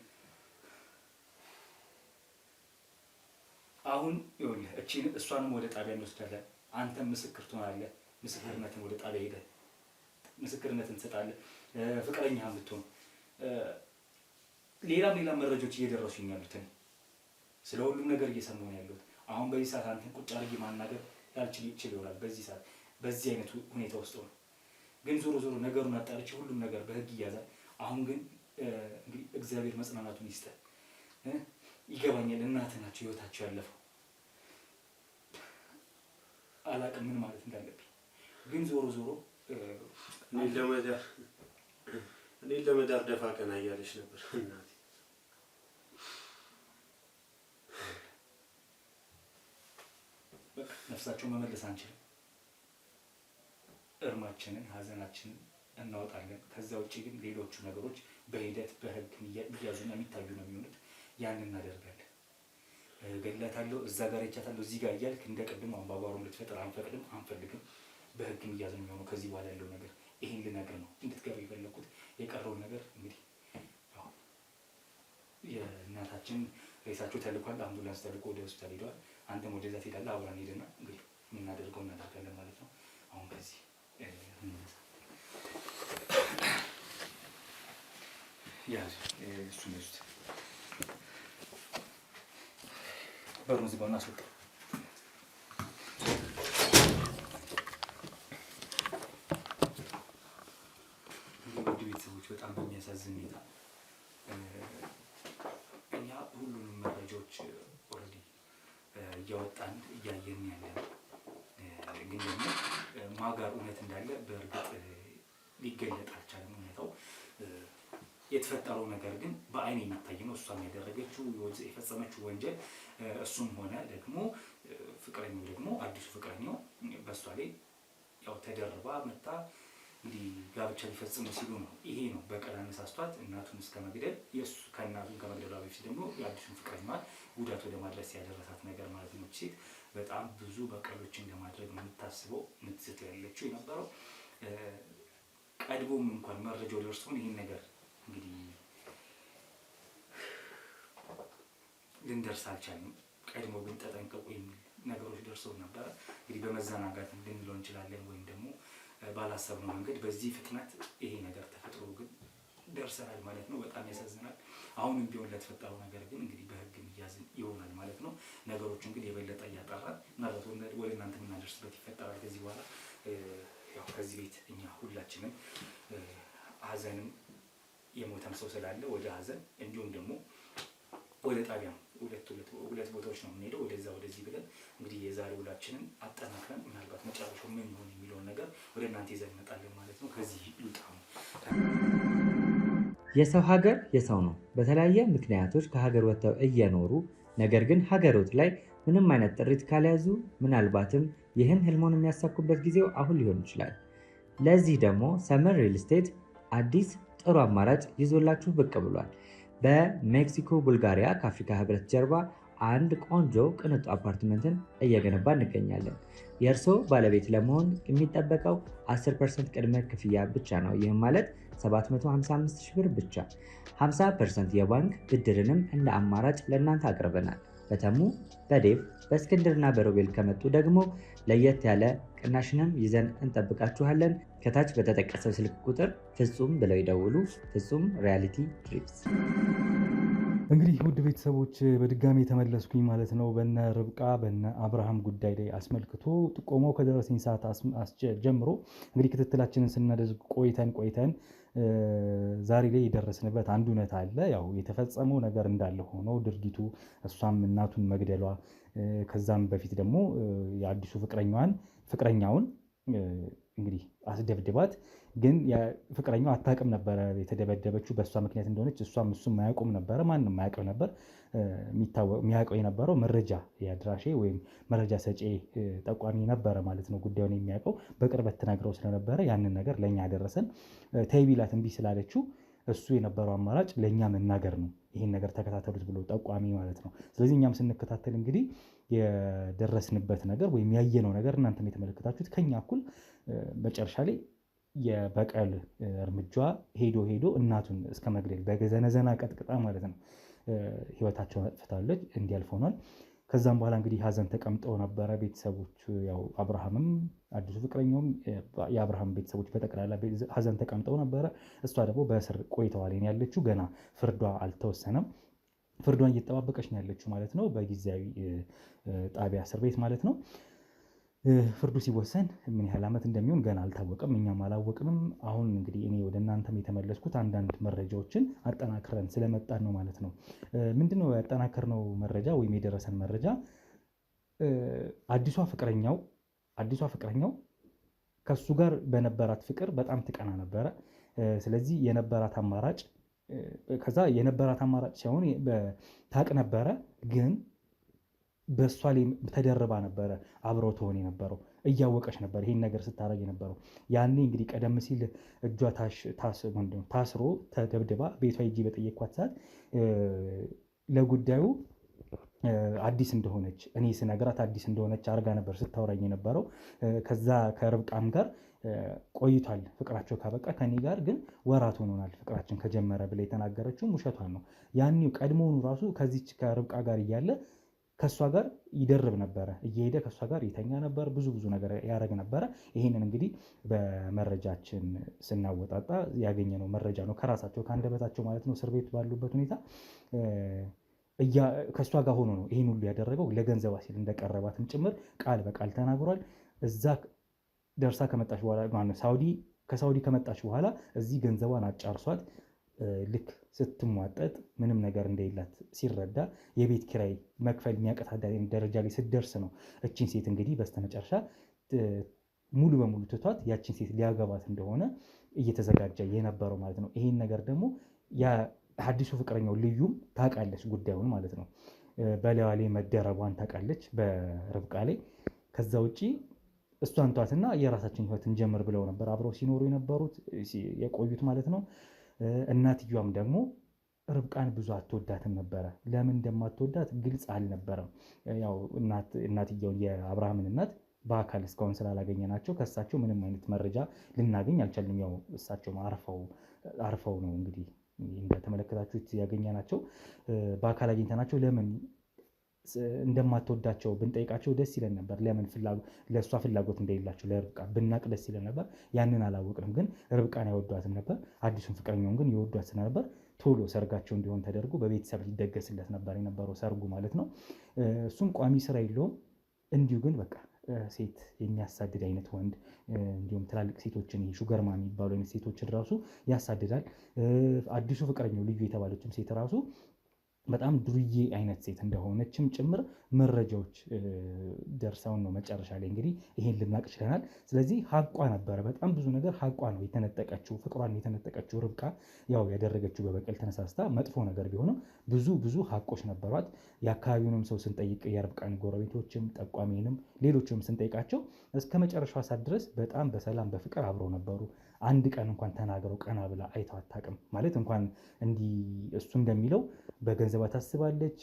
አሁን ይኸውልህ እሷንም ወደ ጣቢያ እንወስዳለን። አንተም ምስክር ትሆናለህ። ምስክርነትን ወደ ጣቢያ ሄደህ ምስክርነትን ትሰጣለህ። ፍቅረኛህም ብትሆን ሌላም መረጃዎች እየደረሱኝ ያሉት ስለ ሁሉም ነገር እየሰማሁ ነው ያለሁት። አሁን በዚህ ሰዓት አንተን ቁጭ አድርጌ ማናገር ያልችል ይሆናል። በዚህ ሰዓት በዚህ አይነት ሁኔታ ውስጥ ነው። ግን ዞሮ ነገሩን አጣርቼ ሁሉም ነገር በህግ ይያዛል። አሁን ግን እንግዲህ እግዚአብሔር መጽናናቱን ይስጠህ። ይገባኛል፣ እናትህ ናቸው ህይወታቸው ያለፈው። አላቅም ምን ማለት እንዳለብኝ። ግን ዞሮ እኔን ለመዳር ደፋ ቀና እያለች ነበር እናቴ። በቃ ነፍሳቸውን መመለስ አንችልም። እርማችንን ሀዘናችንን እናወጣለን። ከዛ ውጭ ግን ሌሎቹ ነገሮች በሂደት በህግ እያዙና የሚታዩ ነው የሚሆኑት። ያን እናደርጋለን። ገድላታለሁ፣ እዛ ጋር ይቻታለሁ፣ እዚህ ጋር እያልክ እንደ ቅድም አምባጓሮም ልትፈጥር አንፈቅድም፣ አንፈልግም። በህግ እያዝ ነው የሚሆነው። ከዚህ በኋላ ያለው ነገር ይሄን ልነግርህ ነው እንድትገባ የፈለኩት። የቀረውን ነገር እንግዲህ ያው የእናታችን ሬሳቸው ተልኳል። አምቡላንስ ተልኮ ወደ ሆስፒታል ሄደዋል። አንተም ወደዛ ትሄዳለህ። አብረን ሄደና እንግዲህ የምናደርገው እናደርጋለን ማለት ነው። አሁን ከዚህ ያዝ እሱን ያዙት። በሩን ዝጋውና አስወጣው። ውድ ቤተሰቦች በጣም በሚያሳዝን ሁኔታ እኛ ሁሉንም መረጃዎች ኦልሬዲ እያወጣን እያየን ያለ ነው። ግን ደግሞ ማጋር እውነት እንዳለ በእርግጥ ሊገለጥ አልቻለም። ሁኔታው የተፈጠረው ነገር ግን በአይን የሚታይ ነው። እሷም ያደረገችው የፈጸመችው ወንጀል እሱም ሆነ ደግሞ ፍቅረኛው ደግሞ አዲሱ ፍቅረኛው በእሷ ላይ ያው ተደርባ መጣ እንግዲህ ጋብቻ ሊፈጽሙ ሲሉ ነው። ይሄ ነው በቀል አነሳስቷት እናቱን እስከ መግደል ከእናቱን ከመግደሏ በፊት ደግሞ የአዲሱን ፍቅረኛዋን ጉዳት ወደ ማድረስ ያደረሳት ነገር ማለት ነው። ሴት በጣም ብዙ በቀሎችን ለማድረግ ነው የምታስበው ምትስት ያለችው የነበረው። ቀድሞም እንኳን መረጃው ደርሶን ይህን ነገር እንግዲህ ልንደርስ አልቻልንም። ቀድሞ ግን ተጠንቀቁ የሚል ነገሮች ደርሰው ነበረ። እንግዲህ በመዘናጋት ልንለው እንችላለን፣ ወይም ደግሞ ባላሰብነው መንገድ በዚህ ፍጥነት ይሄ ነገር ተፈጥሮ ግን ደርሰናል ማለት ነው። በጣም ያሳዝናል። አሁንም ቢሆን ለተፈጠረው ነገር ግን እንግዲህ በህግ የሚያዝን ይሆናል ማለት ነው። ነገሮችን ግን የበለጠ እያጠራን ምናልባት ወደ እናንተ የምናደርስበት ይፈጠራል ከዚህ በኋላ። ያው ከዚህ ቤት እኛ ሁላችንም ሀዘንም የሞተም ሰው ስላለ ወደ ሀዘን እንዲሁም ደግሞ ወደ ጣቢያ ሁለት ቦታዎች ነው የምንሄደው፣ ወደዛ ወደዚህ ብለን እንግዲህ የዛሬ ውላችንን አጠናክረን ምናልባት መጨረሻው ምን ይሆን የሚለውን ነገር ወደ እናንተ ይዘን እንመጣለን ማለት ነው። ከዚህ ይውጣ ነው። የሰው ሀገር የሰው ነው። በተለያየ ምክንያቶች ከሀገር ወጥተው እየኖሩ ነገር ግን ሀገሮት ላይ ምንም አይነት ጥሪት ካልያዙ ምናልባትም ይህን ህልሞን የሚያሳኩበት ጊዜው አሁን ሊሆን ይችላል። ለዚህ ደግሞ ሰመር ሪል ስቴት አዲስ ጥሩ አማራጭ ይዞላችሁ ብቅ ብሏል። በሜክሲኮ ቡልጋሪያ ከአፍሪካ ህብረት ጀርባ አንድ ቆንጆ ቅንጡ አፓርትመንትን እየገነባ እንገኛለን። የእርስዎ ባለቤት ለመሆን የሚጠበቀው 10% ቅድመ ክፍያ ብቻ ነው። ይህም ማለት 755 ሺህ ብር ብቻ። 50% የባንክ ብድርንም እንደ አማራጭ ለእናንተ አቅርበናል። በተሙ በዴቭ በእስክንድርና በሮቤል ከመጡ ደግሞ ለየት ያለ ቅናሽንም ይዘን እንጠብቃችኋለን። ከታች በተጠቀሰው ስልክ ቁጥር ፍጹም ብለው ይደውሉ። ፍጹም ሪያሊቲ ድሪምስ። እንግዲህ ውድ ቤተሰቦች በድጋሚ የተመለስኩኝ ማለት ነው። በነ ርብቃ በነ አብርሃም ጉዳይ ላይ አስመልክቶ ጥቆማው ከደረሰኝ ሰዓት ጀምሮ እንግዲህ ክትትላችንን ስናደርግ ቆይተን ዛሬ ላይ የደረስንበት አንድ እውነት አለ። ያው የተፈጸመው ነገር እንዳለ ሆኖ ድርጊቱ እሷም እናቱን መግደሏ ከዛም በፊት ደግሞ የአዲሱ ፍቅረኛውን እንግዲህ አስደብድባት፣ ግን ፍቅረኛው አታውቅም ነበረ የተደበደበችው በእሷ ምክንያት እንደሆነች። እሷም እሱም አያውቁም ነበረ፣ ማንም አያውቅም ነበር። የሚያውቀው የነበረው መረጃ የአድራሼ ወይም መረጃ ሰጪ ጠቋሚ ነበረ ማለት ነው። ጉዳዩን የሚያውቀው በቅርበት ተናግረው ስለነበረ ያንን ነገር ለእኛ ያደረሰን። ተይ ቢላት እምቢ ስላለችው እሱ የነበረው አማራጭ ለእኛ መናገር ነው። ይህን ነገር ተከታተሉት ብሎ ጠቋሚ ማለት ነው። ስለዚህ እኛም ስንከታተል እንግዲህ የደረስንበት ነገር ወይም ያየነው ነገር እናንተም የተመለከታችሁት ከኛ እኩል መጨረሻ ላይ የበቀል እርምጃ ሄዶ እናቱን እስከ መግደል በዘነዘና ቀጥቅጣ ማለት ነው ህይወታቸውን አጥፍታለች። እንዲያልፍ ሆኗል። ከዛም በኋላ እንግዲህ ሀዘን ተቀምጠው ነበረ ቤተሰቦች፣ ያው አብርሃምም አዲሱ ፍቅረኛውም የአብርሃም ቤተሰቦች በጠቅላላ ሀዘን ተቀምጠው ነበረ። እሷ ደግሞ በእስር ቆይተዋል ያለችው፣ ገና ፍርዷ አልተወሰነም። ፍርዷን እየተጠባበቀች ነው ያለችው ማለት ነው፣ በጊዜያዊ ጣቢያ እስር ቤት ማለት ነው። ፍርዱ ሲወሰን ምን ያህል ዓመት እንደሚሆን ገና አልታወቀም፣ እኛም አላወቅንም። አሁን እንግዲህ እኔ ወደ እናንተም የተመለስኩት አንዳንድ መረጃዎችን አጠናክረን ስለመጣን ነው ማለት ነው። ምንድነው ያጠናከርነው መረጃ ወይም የደረሰን መረጃ? አዲሷ ፍቅረኛው ከሱ ጋር በነበራት ፍቅር በጣም ትቀና ነበረ። ስለዚህ የነበራት አማራጭ ሳይሆን ታቅ ነበረ፣ ግን በእሷ ላይ ተደርባ ነበረ አብረው ትሆን የነበረው። እያወቀች ነበር ይሄን ነገር ስታደርግ የነበረው። ያኔ እንግዲህ ቀደም ሲል እጇ ታስሮ ተደብድባ ቤቷ ሂጄ በጠየኳት ሰዓት ለጉዳዩ አዲስ እንደሆነች እኔ ስነግራት አዲስ እንደሆነች አድርጋ ነበር ስታወራኝ የነበረው። ከዛ ከርብቃም ጋር ቆይቷል ፍቅራቸው ካበቃ፣ ከኔ ጋር ግን ወራት ሆኖናል ፍቅራችን ከጀመረ ብላ የተናገረችው ውሸቷን ነው። ያኔው ቀድሞውኑ ራሱ ከዚች ከርብቃ ጋር እያለ ከእሷ ጋር ይደርብ ነበረ፣ እየሄደ ከእሷ ጋር ይተኛ ነበር፣ ብዙ ነገር ያደረግ ነበረ። ይህንን እንግዲህ በመረጃችን ስናወጣጣ ያገኘነው መረጃ ነው፣ ከራሳቸው ከአንደበታቸው ማለት ነው። እስር ቤት ባሉበት ሁኔታ ከእሷ ጋር ሆኖ ነው ይህን ሁሉ ያደረገው። ለገንዘቧ ሲል እንደቀረባትም ጭምር ቃል በቃል ተናግሯል። እዛ ደርሳ ከመጣች በኋላ ከሳውዲ ከመጣች በኋላ እዚህ ገንዘቧን አጫርሷት ልክ ስትሟጠጥ ምንም ነገር እንደሌላት ሲረዳ የቤት ኪራይ መክፈል የሚያቀታት ደረጃ ላይ ስትደርስ ነው እችን ሴት እንግዲህ በስተመጨረሻ ሙሉ በሙሉ ትቷት ያችን ሴት ሊያገባት እንደሆነ እየተዘጋጀ የነበረው ማለት ነው። ይሄን ነገር ደግሞ የአዲሱ ፍቅረኛው ልዩም ታውቃለች ጉዳዩን ማለት ነው። በላይዋ ላይ መደረቧን ታውቃለች በርብቃ ላይ። ከዛ ውጪ እሷን ተዋትና የራሳችን ህይወት እንጀምር ብለው ነበር አብረው ሲኖሩ የቆዩት ማለት ነው። እናትየዋም ደግሞ ርብቃን ብዙ አትወዳትም ነበረ። ለምን እንደማትወዳት ግልጽ አልነበረም። ያው እናትየውን የአብርሃምን እናት በአካል እስካሁን ስላላገኘናቸው ከእሳቸው ምንም አይነት መረጃ ልናገኝ አልቻልንም። ያው እሳቸው አርፈው ነው እንግዲህ እንደተመለከታችሁት ያገኘናቸው። በአካል አግኝተናቸው ለምን እንደማትወዳቸው ብንጠይቃቸው ደስ ይለን ነበር። ለምን ለእሷ ፍላጎት እንደሌላቸው ለርብቃ ብናቅ ደስ ይለን ነበር። ያንን አላወቅንም። ግን ርብቃን አይወዷትም ነበር። አዲሱን ፍቅረኛውን ግን የወዷት ስለነበር ቶሎ ሰርጋቸው እንዲሆን ተደርጎ በቤተሰብ ሊደገስለት ነበር የነበረው ሰርጉ ማለት ነው። እሱም ቋሚ ስራ የለውም። እንዲሁ ግን በቃ ሴት የሚያሳድድ አይነት ወንድ፣ እንዲሁም ትላልቅ ሴቶችን ሹገርማ የሚባሉ አይነት ሴቶችን ራሱ ያሳድዳል። አዲሱ ፍቅረኛው ልዩ የተባለችም ሴት ራሱ በጣም ዱርዬ አይነት ሴት እንደሆነችም ጭምር መረጃዎች ደርሰውን ነው መጨረሻ ላይ እንግዲህ ይሄን ልናቅ ችለናል። ስለዚህ ሀቋ ነበረ፣ በጣም ብዙ ነገር ሀቋ ነው የተነጠቀችው፣ ፍቅሯን የተነጠቀችው ርብቃ ያው ያደረገችው በበቀል ተነሳስታ መጥፎ ነገር ቢሆንም ብዙ ሀቆች ነበሯት። የአካባቢውንም ሰው ስንጠይቅ የርብቃን ጎረቤቶችም ጠቋሚንም ሌሎችም ስንጠይቃቸው እስከ መጨረሻው ሰዓት ድረስ በጣም በሰላም በፍቅር አብረው ነበሩ። አንድ ቀን እንኳን ተናግረው ቀና ብላ አይተው አታውቅም። ማለት እንኳን እንዲህ እሱ እንደሚለው በገንዘብ ታስባለች፣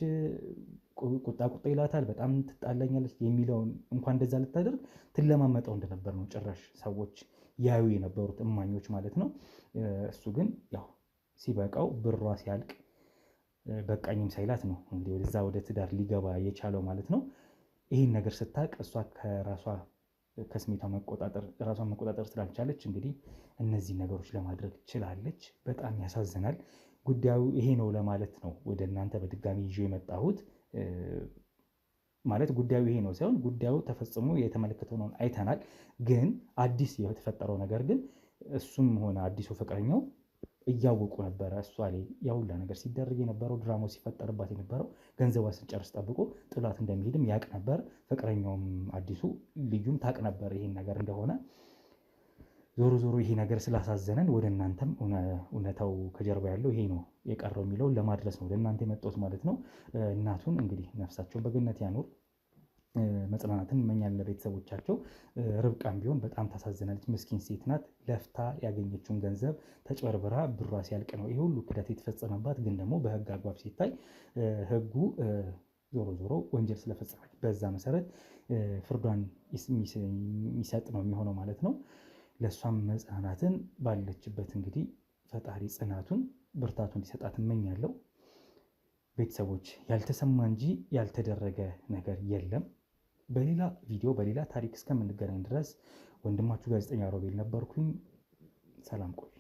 ቁጣ ይላታል፣ በጣም ትጣላኛለች የሚለውን እንኳን እንደዛ ልታደርግ ትለማመጠው እንደነበር ነው ጭራሽ ሰዎች ያዩ የነበሩት እማኞች ማለት ነው። እሱ ግን ያው ሲበቃው ብሯ ሲያልቅ በቃኝም ሳይላት ነው እንግዲህ ወደዛ ወደ ትዳር ሊገባ የቻለው ማለት ነው። ይህን ነገር ስታቅ እሷ ከስሜቷ ራሷን መቆጣጠር ስላልቻለች እንግዲህ እነዚህ ነገሮች ለማድረግ ችላለች። በጣም ያሳዝናል። ጉዳዩ ይሄ ነው ለማለት ነው ወደ እናንተ በድጋሚ ይዤ የመጣሁት። ማለት ጉዳዩ ይሄ ነው ሳይሆን ጉዳዩ ተፈጽሞ የተመለከተውን አይተናል። ግን አዲስ የተፈጠረው ነገር ግን እሱም ሆነ አዲሱ ፍቅረኛው እያወቁ ነበረ እሷ ላይ ያውላ ነገር ሲደረግ የነበረው ድራማው ሲፈጠርባት የነበረው ገንዘቧ ስጨርስ ጠብቆ ጥላት እንደሚሄድም ያቅ ነበር። ፍቅረኛውም አዲሱ ልዩም ታቅ ነበር ይሄን ነገር እንደሆነ። ዞሮ ይሄ ነገር ስላሳዘነን ወደ እናንተም እውነታው ከጀርባ ያለው ይሄ ነው የቀረው የሚለውን ለማድረስ ነው ወደ እናንተ የመጣሁት ማለት ነው። እናቱን እንግዲህ ነፍሳቸውን በገነት ያኖር፣ መጽናናትን እመኛለን ለቤተሰቦቻቸው። ርብቃም ቢሆን በጣም ታሳዝናለች። ምስኪን ሴት ናት። ለፍታ ያገኘችውን ገንዘብ ተጭበርብራ ብሯ ሲያልቅ ነው ይሄ ሁሉ ክደት የተፈጸመባት። ግን ደግሞ በህግ አግባብ ሲታይ ህጉ ዞሮ ወንጀል ስለፈጸመች በዛ መሰረት ፍርዷን የሚሰጥ ነው የሚሆነው ማለት ነው። ለእሷም መጽናናትን ባለችበት እንግዲህ ፈጣሪ ጽናቱን ብርታቱን እንዲሰጣት እመኛለሁ። ቤተሰቦች ያልተሰማ እንጂ ያልተደረገ ነገር የለም። በሌላ ቪዲዮ በሌላ ታሪክ እስከምንገናኝ ድረስ ወንድማችሁ ጋዜጠኛ ሮቤል ነበርኩኝ። ሰላም ቆዩ።